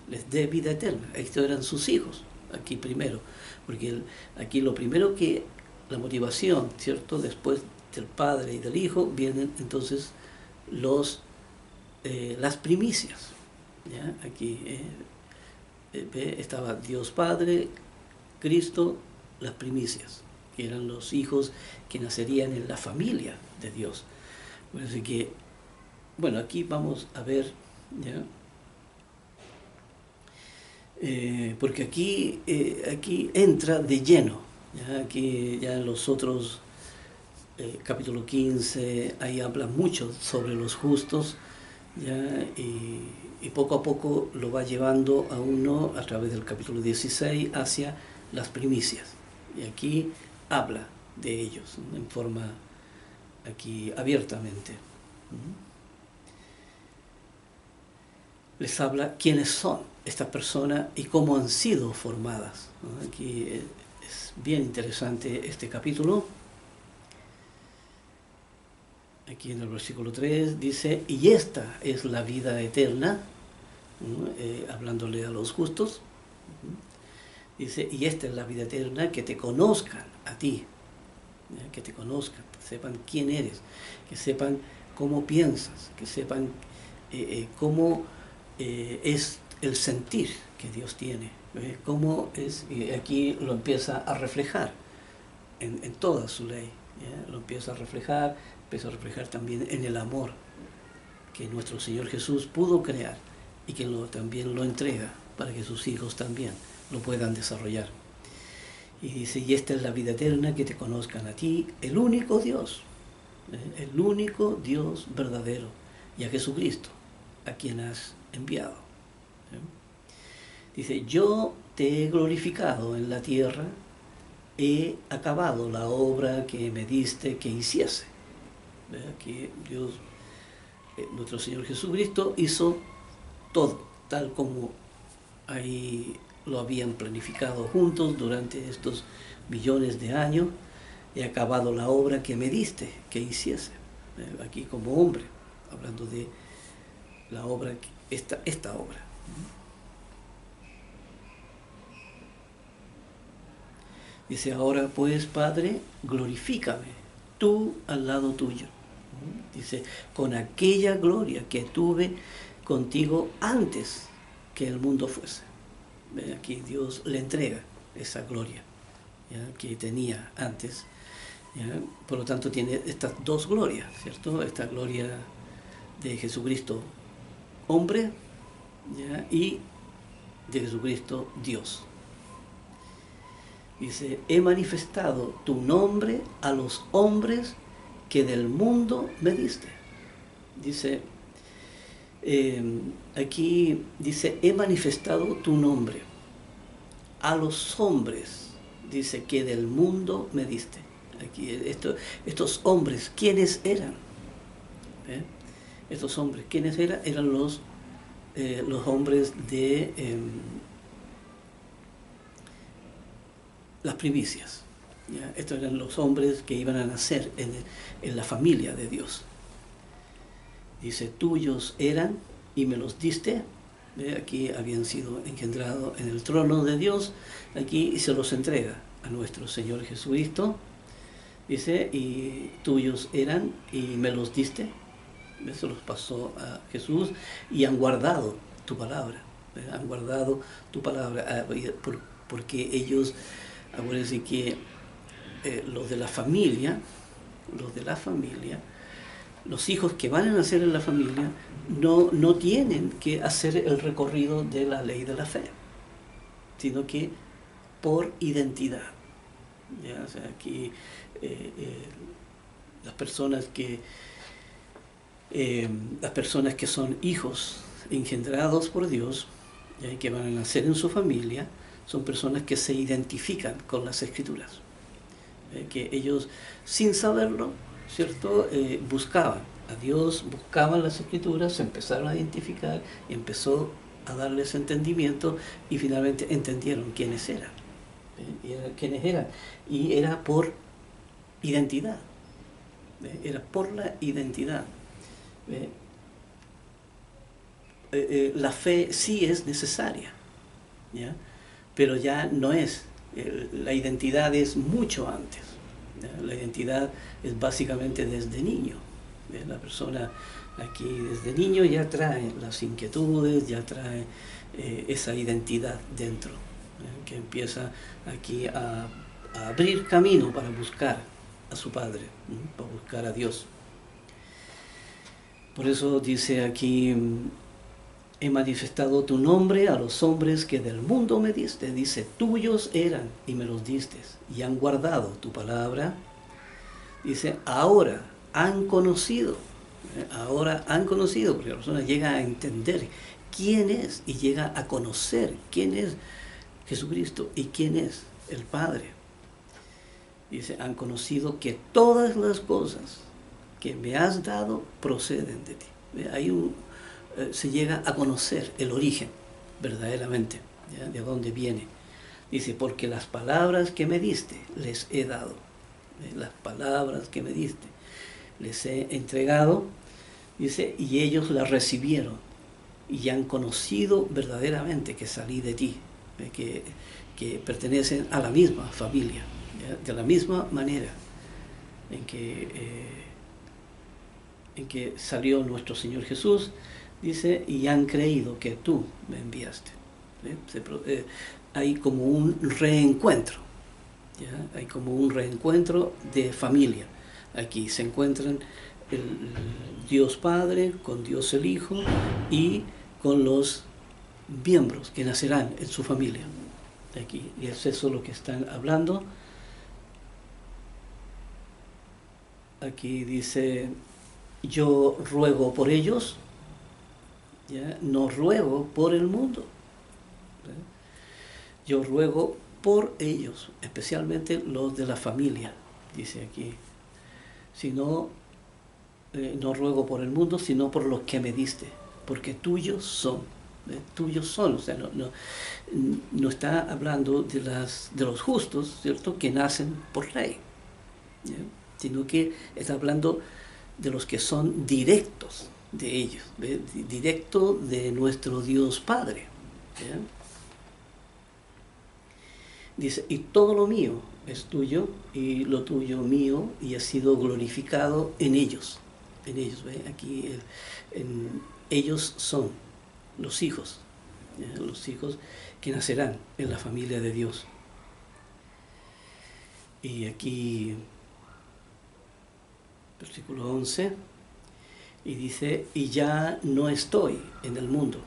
les dé vida eterna. Estos eran sus hijos, aquí primero, porque aquí lo primero que, la motivación, ¿cierto? Después del Padre y del Hijo, vienen entonces las primicias. ¿Ya? Aquí estaba Dios Padre, Cristo, las primicias, que eran los hijos que nacerían en la familia de Dios. Así que, bueno, aquí vamos a ver, ¿ya? Porque aquí entra de lleno, ¿ya? Aquí ya en los otros capítulo 15, ahí habla mucho sobre los justos, ¿ya? Y poco a poco lo va llevando a uno a través del capítulo 16 hacia las primicias. Y aquí habla de ellos, ¿no? En forma aquí abiertamente. Les habla quiénes son estas personas y cómo han sido formadas, ¿no? Aquí es bien interesante este capítulo. Aquí en el versículo 3 dice, y esta es la vida eterna, ¿no? Hablándole a los justos, dice, y esta es la vida eterna, que te conozcan a ti, ¿ya? Que te conozcan, que sepan quién eres, que sepan cómo piensas, que sepan cómo es el sentir que Dios tiene, cómo es, y aquí lo empieza a reflejar en toda su ley, ¿ya? Lo empieza a reflejar también en el amor que nuestro Señor Jesús pudo crear y que también lo entrega para que sus hijos también lo puedan desarrollar. Y dice, y esta es la vida eterna, que te conozcan a ti, el único Dios verdadero, y a Jesucristo, a quien has enviado. Dice, yo te he glorificado en la tierra, he acabado la obra que me diste que hiciese. Aquí Dios, nuestro Señor Jesucristo, hizo todo tal como ahí lo habían planificado juntos durante estos millones de años. He acabado la obra que me diste que hiciese. Aquí como hombre, hablando de la obra, esta obra. Dice, ahora pues, Padre, glorifícame tú al lado tuyo. Dice, con aquella gloria que tuve contigo antes que el mundo fuese. Aquí Dios le entrega esa gloria, ¿ya? Que tenía antes, ¿ya? Por lo tanto tiene estas dos glorias, ¿cierto? Esta gloria de Jesucristo hombre, ¿ya? Y de Jesucristo Dios. Dice, he manifestado tu nombre a los hombres que del mundo me diste. Dice, aquí dice, he manifestado tu nombre a los hombres, dice, que del mundo me diste. Aquí estos hombres, ¿quiénes eran? Estos hombres, ¿quiénes eran? Eran los hombres de las primicias, ¿ya? Estos eran los hombres que iban a nacer en la familia de Dios. Dice, tuyos eran y me los diste. Aquí habían sido engendrados en el trono de Dios, aquí se los entrega a nuestro Señor Jesucristo. Dice, y tuyos eran y me los diste. Eso los pasó a Jesús y han guardado tu palabra. Han guardado tu palabra, porque ellos, acuérdense que los de la familia, los hijos que van a nacer en la familia, no tienen que hacer el recorrido de la ley de la fe, sino que por identidad. ¿Ya? O sea, aquí las personas que son hijos engendrados por Dios, que van a nacer en su familia, son personas que se identifican con las Escrituras, que ellos, sin saberlo, ¿cierto? Buscaban a Dios, buscaban las Escrituras, se empezaron a identificar y empezó a darles entendimiento y finalmente entendieron quiénes eran. Y era por identidad, era por la identidad. La fe sí es necesaria, ¿ya? Pero ya no es, la identidad es mucho antes, ¿ya? La identidad es básicamente desde niño, ¿ya? La persona aquí desde niño ya trae las inquietudes, ya trae esa identidad dentro, que empieza aquí a abrir camino para buscar a su Padre, para buscar a Dios. Por eso dice aquí: he manifestado tu nombre a los hombres que del mundo me diste. Dice, tuyos eran y me los diste, y han guardado tu palabra. Dice, ahora han conocido, porque la persona llega a entender quién es y llega a conocer quién es Jesucristo y quién es el Padre. Dice, han conocido que todas las cosas que me has dado proceden de ti. Se llega a conocer el origen verdaderamente, ¿ya? De dónde viene. Dice, porque las palabras que me diste les he dado. Las palabras que me diste les he entregado. Dice, y ellos las recibieron y han conocido verdaderamente que salí de ti, que pertenecen a la misma familia, ¿ya? De la misma manera en que salió nuestro Señor Jesús. Dice, y han creído que tú me enviaste. Hay como un reencuentro, ¿ya? Hay como un reencuentro de familia. Aquí se encuentran el Dios Padre con Dios el Hijo y con los miembros que nacerán en su familia. Aquí, y es eso lo que están hablando. Aquí dice, yo ruego por ellos, ¿ya? No ruego por el mundo, ¿ya? Yo ruego por ellos, especialmente los de la familia, dice aquí. No ruego por el mundo, sino por los que me diste, porque tuyos son, tuyos son. O sea, no está hablando de los justos, ¿cierto?, que nacen por ley, ¿ya? Sino que está hablando de los que son directos de ellos, directo de nuestro Dios Padre, ¿ya? Dice, y todo lo mío es tuyo, y lo tuyo mío, y ha sido glorificado en ellos. En ellos, ¿ve? Aquí ellos son los hijos, ¿ya? Los hijos que nacerán en la familia de Dios. Y aquí, versículo 11, y dice, y ya no estoy en el mundo,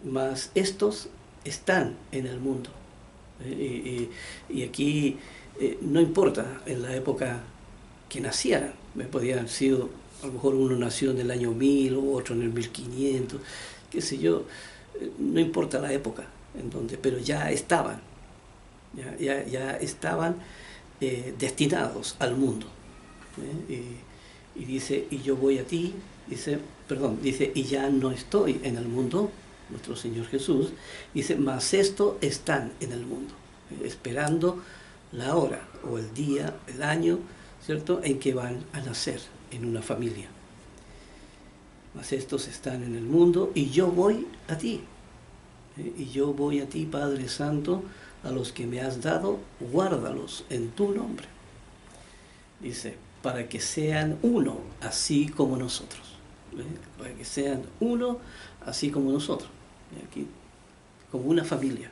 mas estos están en el mundo. Y aquí no importa en la época que nacieran, podía haber sido, a lo mejor uno nació en el año 1000 o otro en el 1500, qué sé yo, no importa la época en donde, pero ya estaban, ya estaban destinados al mundo. Y dice, y yo voy a ti, dice, y ya no estoy en el mundo, nuestro Señor Jesús, dice, mas esto están en el mundo, esperando la hora o el día, el año, ¿cierto?, en que van a nacer en una familia. Mas estos están en el mundo y yo voy a ti. Y yo voy a ti, Padre Santo, a los que me has dado, guárdalos en tu nombre. Dice, para que sean uno, así como nosotros. Para que sean uno, así como nosotros. Aquí, como una familia.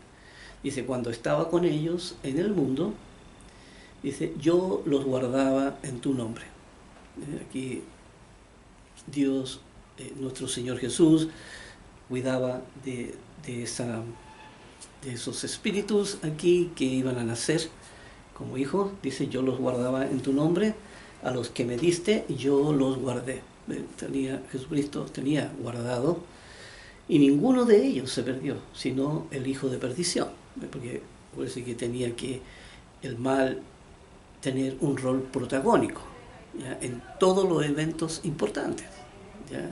Dice, cuando estaba con ellos en el mundo, dice, yo los guardaba en tu nombre. Aquí Dios, nuestro Señor Jesús, cuidaba de esos espíritus aquí que iban a nacer como hijos. Dice, yo los guardaba en tu nombre, a los que me diste, yo los guardé. Jesucristo tenía guardado, y ninguno de ellos se perdió, sino el hijo de perdición. Porque parece que tenía que el mal tener un rol protagónico, ¿ya?, en todos los eventos importantes, ¿ya?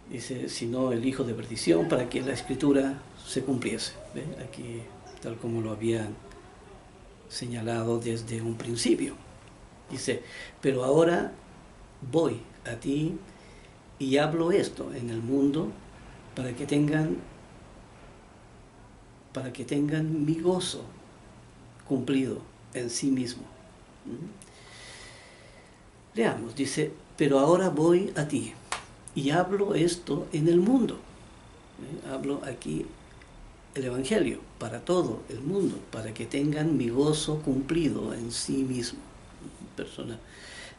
Dice, sino el hijo de perdición, para que la escritura se cumpliese. ¿Ve? Aquí, tal como lo habían señalado desde un principio. Dice, pero ahora voy a ti y hablo esto en el mundo para que tengan mi gozo cumplido en sí mismo. Leamos, dice, pero ahora voy a ti y hablo esto en el mundo. Hablo aquí el Evangelio para todo el mundo, para que tengan mi gozo cumplido en sí mismo. Personas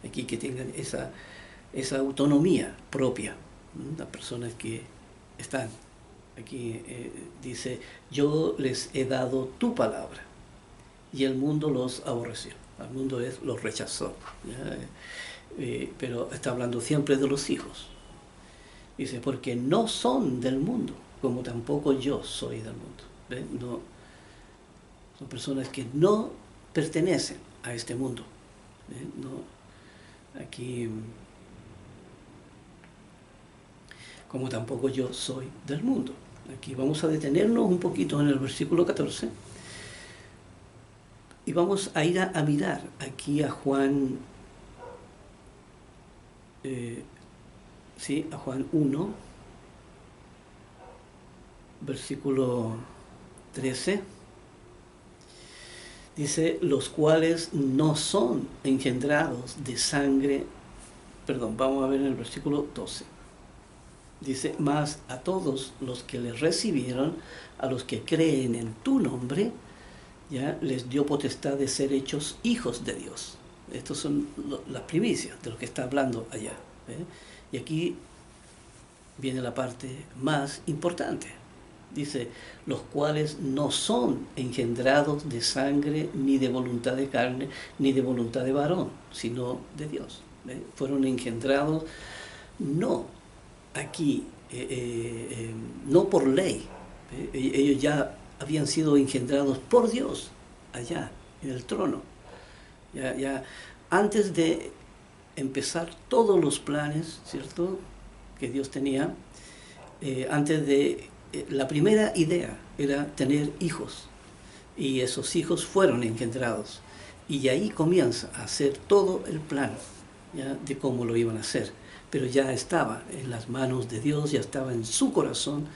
aquí que tengan esa autonomía propia, las personas que están aquí, dice, yo les he dado tu palabra y el mundo los aborreció, el mundo los rechazó, pero está hablando siempre de los hijos. Dice, porque no son del mundo, como tampoco yo soy del mundo. ¿Ve? No, son personas que no pertenecen a este mundo. No, aquí, como tampoco yo soy del mundo. Aquí vamos a detenernos un poquito en el versículo 14 y vamos a ir a mirar aquí a Juan, a Juan 1, versículo 13. Dice, los cuales no son engendrados de sangre, perdón, vamos a ver en el versículo 12. Dice, mas a todos los que le recibieron, a los que creen en tu nombre, ya les dio potestad de ser hechos hijos de Dios. Estas son las primicias de lo que está hablando allá. Y aquí viene la parte más importante. Dice, los cuales no son engendrados de sangre, ni de voluntad de carne, ni de voluntad de varón, sino de Dios. Fueron engendrados no aquí, no por ley. Ellos ya habían sido engendrados por Dios, allá, en el trono. Ya antes de empezar todos los planes, ¿cierto?, que Dios tenía, antes de... la primera idea era tener hijos, y esos hijos fueron engendrados. Y ahí comienza a hacer todo el plan, ¿ya?, de cómo lo iban a hacer. Pero ya estaba en las manos de Dios, ya estaba en su corazón,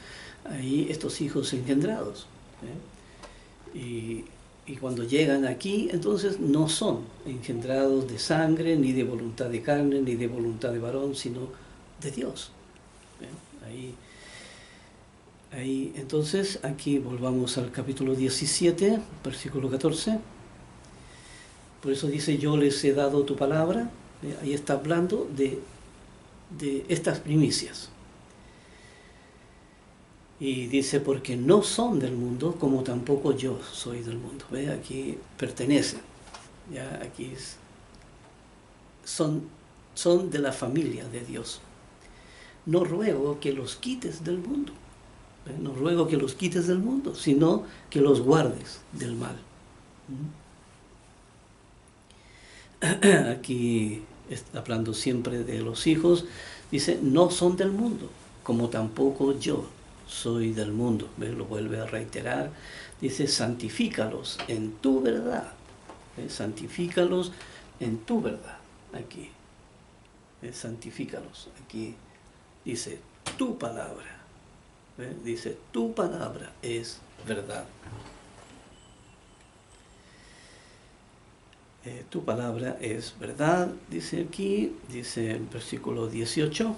ahí estos hijos engendrados. Y cuando llegan aquí, entonces no son engendrados de sangre, ni de voluntad de carne, ni de voluntad de varón, sino de Dios. Ahí, entonces, aquí volvamos al capítulo 17, versículo 14. Por eso dice, yo les he dado tu palabra. Ahí está hablando de estas primicias. Y dice, porque no son del mundo, como tampoco yo soy del mundo. ¿Ve? Aquí pertenecen. ¿Ya? Aquí son de la familia de Dios. No ruego que los quites del mundo. No ruego que los quites del mundo, sino que los guardes del mal. Aquí está hablando siempre de los hijos. Dice, no son del mundo, como tampoco yo soy del mundo. ¿Ves? Lo vuelve a reiterar. Dice, santifícalos en tu verdad. ¿Ves? Santifícalos en tu verdad. Aquí. ¿Ves? Santifícalos. Aquí dice, tu palabra. ¿Ves? Dice, tu palabra es verdad. Tu palabra es verdad, dice aquí, dice en versículo 18,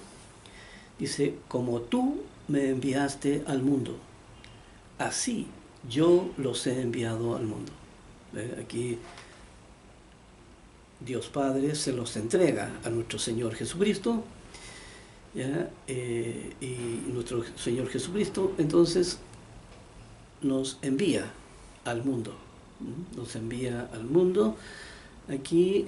dice, como tú me enviaste al mundo, así yo los he enviado al mundo. Aquí Dios Padre se los entrega a nuestro Señor Jesucristo, ¿ya? Y nuestro Señor Jesucristo entonces nos envía al mundo, nos envía al mundo aquí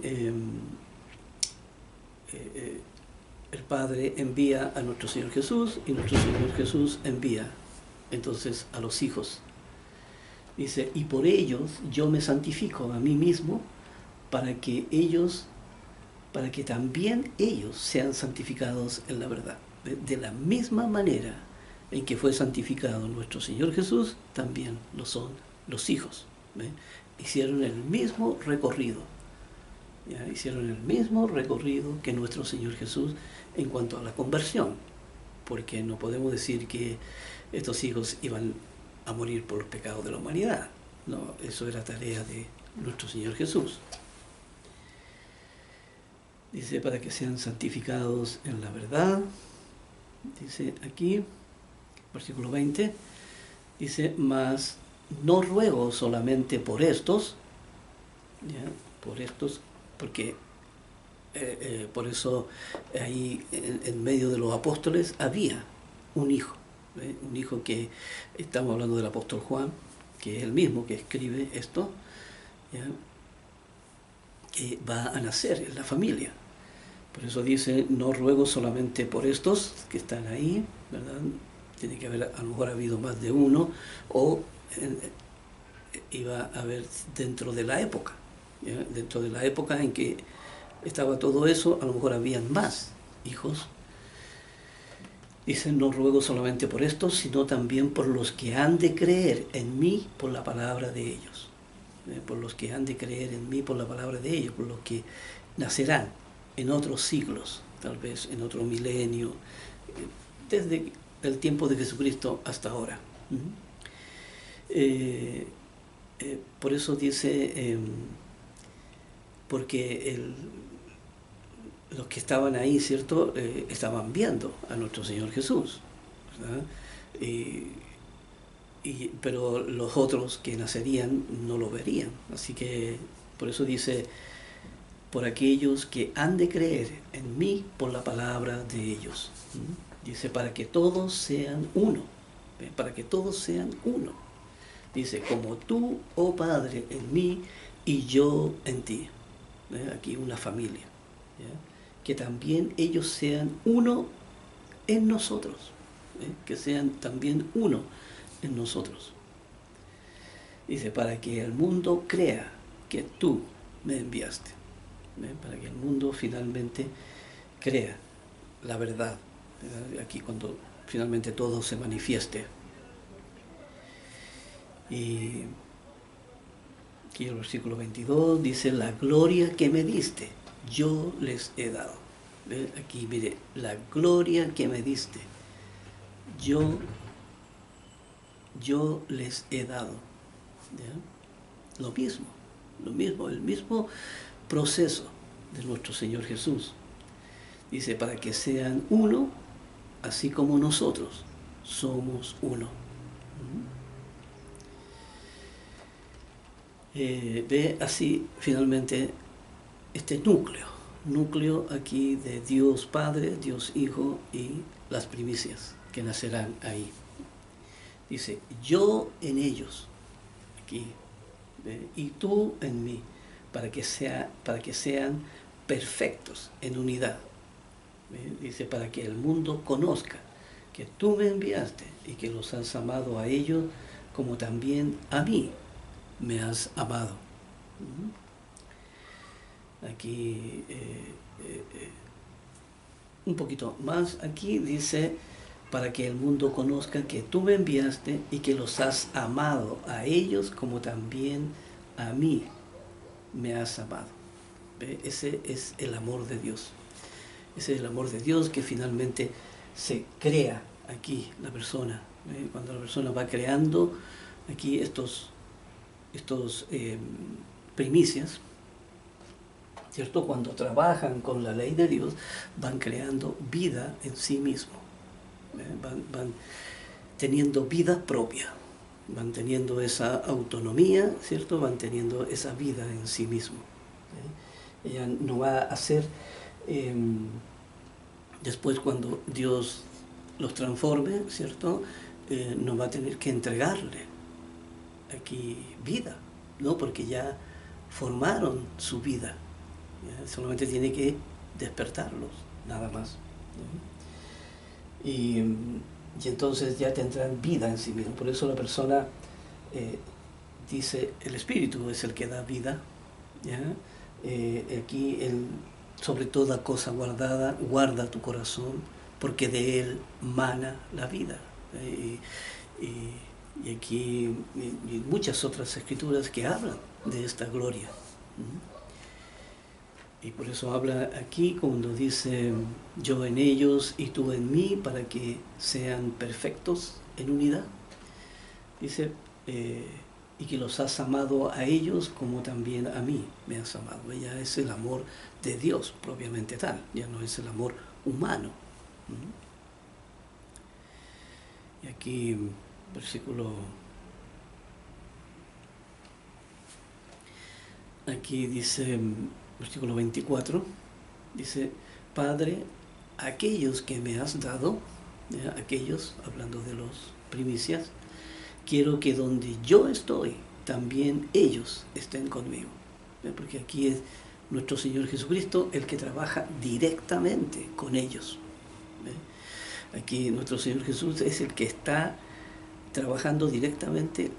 el Padre envía a nuestro Señor Jesús y nuestro Señor Jesús envía entonces a los hijos. Dice, y por ellos yo me santifico a mí mismo para que también ellos sean santificados en la verdad. De la misma manera en que fue santificado nuestro Señor Jesús, también lo son los hijos. ¿Ve? Hicieron el mismo recorrido. ¿Ya? Hicieron el mismo recorrido que nuestro Señor Jesús en cuanto a la conversión. Porque no podemos decir que estos hijos iban a morir por los pecados de la humanidad. No, eso era tarea de nuestro Señor Jesús. Dice, para que sean santificados en la verdad. Dice aquí, versículo 20, dice, mas no ruego solamente por estos, ¿ya? Por estos, porque por eso ahí en medio de los apóstoles había un hijo, un hijo que, estamos hablando del apóstol Juan, que es el mismo que escribe esto, ¿ya? Que va a nacer en la familia. Por eso dice, no ruego solamente por estos que están ahí, ¿verdad? Tiene que haber, a lo mejor ha habido más de uno, o iba a haber dentro de la época, ¿ya? Dentro de la época en que estaba todo eso, a lo mejor habían más hijos. Dice, no ruego solamente por estos, sino también por los que han de creer en mí por la palabra de ellos. Por los que han de creer en mí por la palabra de ellos, por los que nacerán en otros siglos, tal vez en otro milenio, desde el tiempo de Jesucristo hasta ahora. Por eso dice, porque los que estaban ahí, ¿cierto?, estaban viendo a nuestro Señor Jesús, ¿verdad? Pero los otros que nacerían no lo verían. Así que por eso dice, por aquellos que han de creer en mí por la palabra de ellos. Dice, para que todos sean uno. Para que todos sean uno. Dice, como tú, oh Padre, en mí y yo en ti. Aquí una familia. ¿Ya? Que también ellos sean uno en nosotros. Que sean también uno en nosotros. Dice, para que el mundo crea que tú me enviaste. Para que el mundo finalmente crea la verdad, ¿verdad? Aquí cuando finalmente todo se manifieste. Y aquí el versículo 22 dice, la gloria que me diste, yo les he dado. ¿Ve? Aquí mire, la gloria que me diste, yo les he dado. ¿Ya? Lo mismo, el mismo proceso de nuestro Señor Jesús. Dice, para que sean uno, así como nosotros somos uno. Ve así finalmente este núcleo aquí de Dios Padre, Dios Hijo y las primicias que nacerán ahí. Dice, yo en ellos, aquí, y tú en mí, para que sean perfectos en unidad. Dice, para que el mundo conozca que tú me enviaste y que los has amado a ellos como también a mí me has amado. Aquí un poquito más, aquí dice, para que el mundo conozca que tú me enviaste y que los has amado a ellos como también a mí me has amado. ¿Ve? Ese es el amor de Dios. Ese es el amor de Dios que finalmente se crea aquí la persona. ¿Ve? Cuando la persona va creando aquí estos primicias, ¿cierto? Cuando trabajan con la ley de Dios, van creando vida en sí mismo. Van teniendo vida propia, van teniendo esa autonomía, ¿cierto? Van teniendo esa vida en sí mismo. Ella no va a hacer, después cuando Dios los transforme, ¿cierto? No va a tener que entregarle aquí vida, ¿no? Porque ya formaron su vida. ¿Ya? Solamente tiene que despertarlos, nada más. ¿No? Y entonces ya tendrán vida en sí mismos. Por eso la persona dice, el Espíritu es el que da vida. ¿Ya? Aquí, sobre toda cosa guardada, guarda tu corazón, porque de él mana la vida. Y aquí y muchas otras escrituras que hablan de esta gloria. Y por eso habla aquí cuando dice, yo en ellos y tú en mí, para que sean perfectos en unidad. Dice, y que los has amado a ellos como también a mí me has amado. Ya es el amor de Dios propiamente tal, ya no es el amor humano. Y aquí, aquí dice, versículo 24, dice, Padre, aquellos que me has dado, ¿ya? Aquellos, hablando de los primicias, quiero que donde yo estoy, también ellos estén conmigo. ¿Ya? Porque aquí es nuestro Señor Jesucristo el que trabaja directamente con ellos. ¿Ya? Aquí nuestro Señor Jesús es el que está trabajando directamente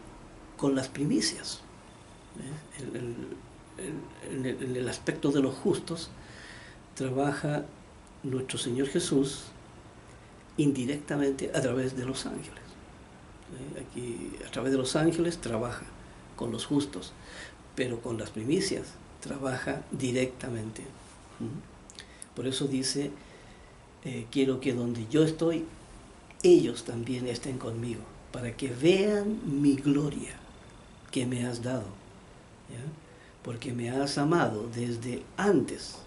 con las primicias. En el aspecto de los justos, trabaja nuestro Señor Jesús indirectamente a través de los ángeles. Aquí, a través de los ángeles, trabaja con los justos, pero con las primicias trabaja directamente. Por eso dice, quiero que donde yo estoy, ellos también estén conmigo, para que vean mi gloria que me has dado. ¿Ya? Porque me has amado desde antes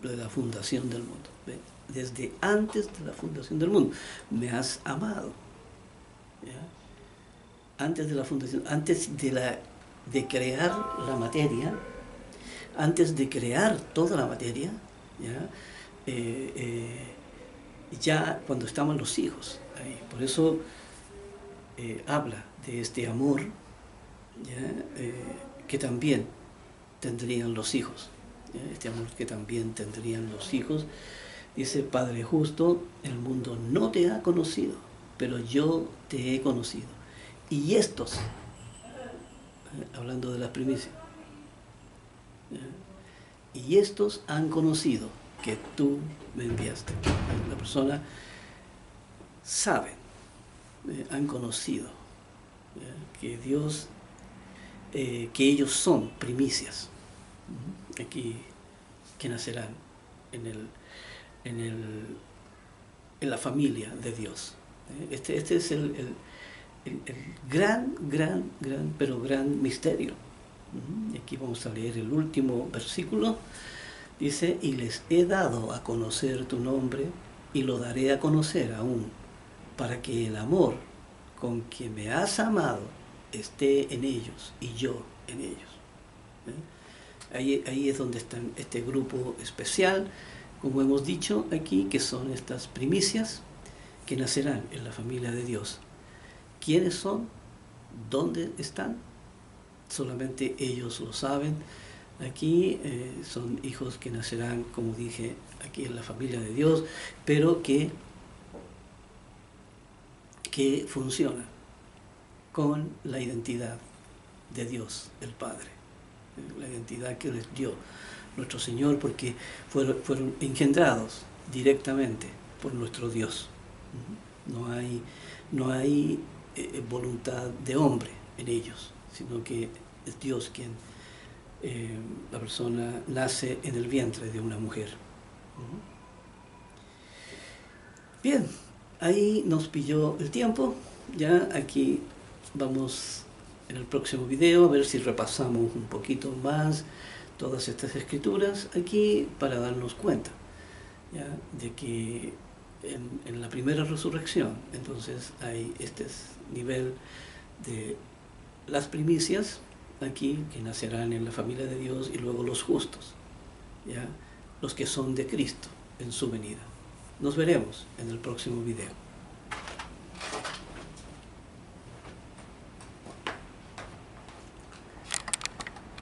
de la fundación del mundo. ¿Ve? Desde antes de la fundación del mundo me has amado. ¿Ya? Antes de la fundación, antes de crear la materia, antes de crear toda la materia, ¿ya? Ya cuando estaban los hijos ahí. Por eso habla de este amor, ¿ya? Que también tendrían los hijos, ¿ya? Este amor que también tendrían los hijos. Dice, Padre justo, el mundo no te ha conocido, pero yo te he conocido. Y estos, hablando de las primicias, ¿ya? Y estos han conocido que tú me enviaste. La persona sabe, han conocido, ¿ya? Que Dios, que ellos son primicias, aquí que nacerán en la familia de Dios. Este es el gran, pero gran misterio. Y aquí vamos a leer el último versículo. Dice, y les he dado a conocer tu nombre, y lo daré a conocer aún, para que el amor con que me has amado esté en ellos y yo en ellos. Ahí es donde está este grupo especial, como hemos dicho aquí, que son estas primicias que nacerán en la familia de Dios. ¿Quiénes son? ¿Dónde están? Solamente ellos lo saben. Aquí son hijos que nacerán, como dije, aquí en la familia de Dios, pero que funcionan con la identidad de Dios, el Padre, la identidad que les dio nuestro Señor, porque fueron engendrados directamente por nuestro Dios. No hay voluntad de hombre en ellos, sino que es Dios quien, la persona nace en el vientre de una mujer. Bien, ahí nos pilló el tiempo. Ya aquí vamos en el próximo video a ver si repasamos un poquito más todas estas escrituras aquí para darnos cuenta, ¿ya? De que en la primera resurrección entonces hay este nivel de las primicias aquí que nacerán en la familia de Dios, y luego los justos, ¿ya? Los que son de Cristo en su venida. Nos veremos en el próximo video.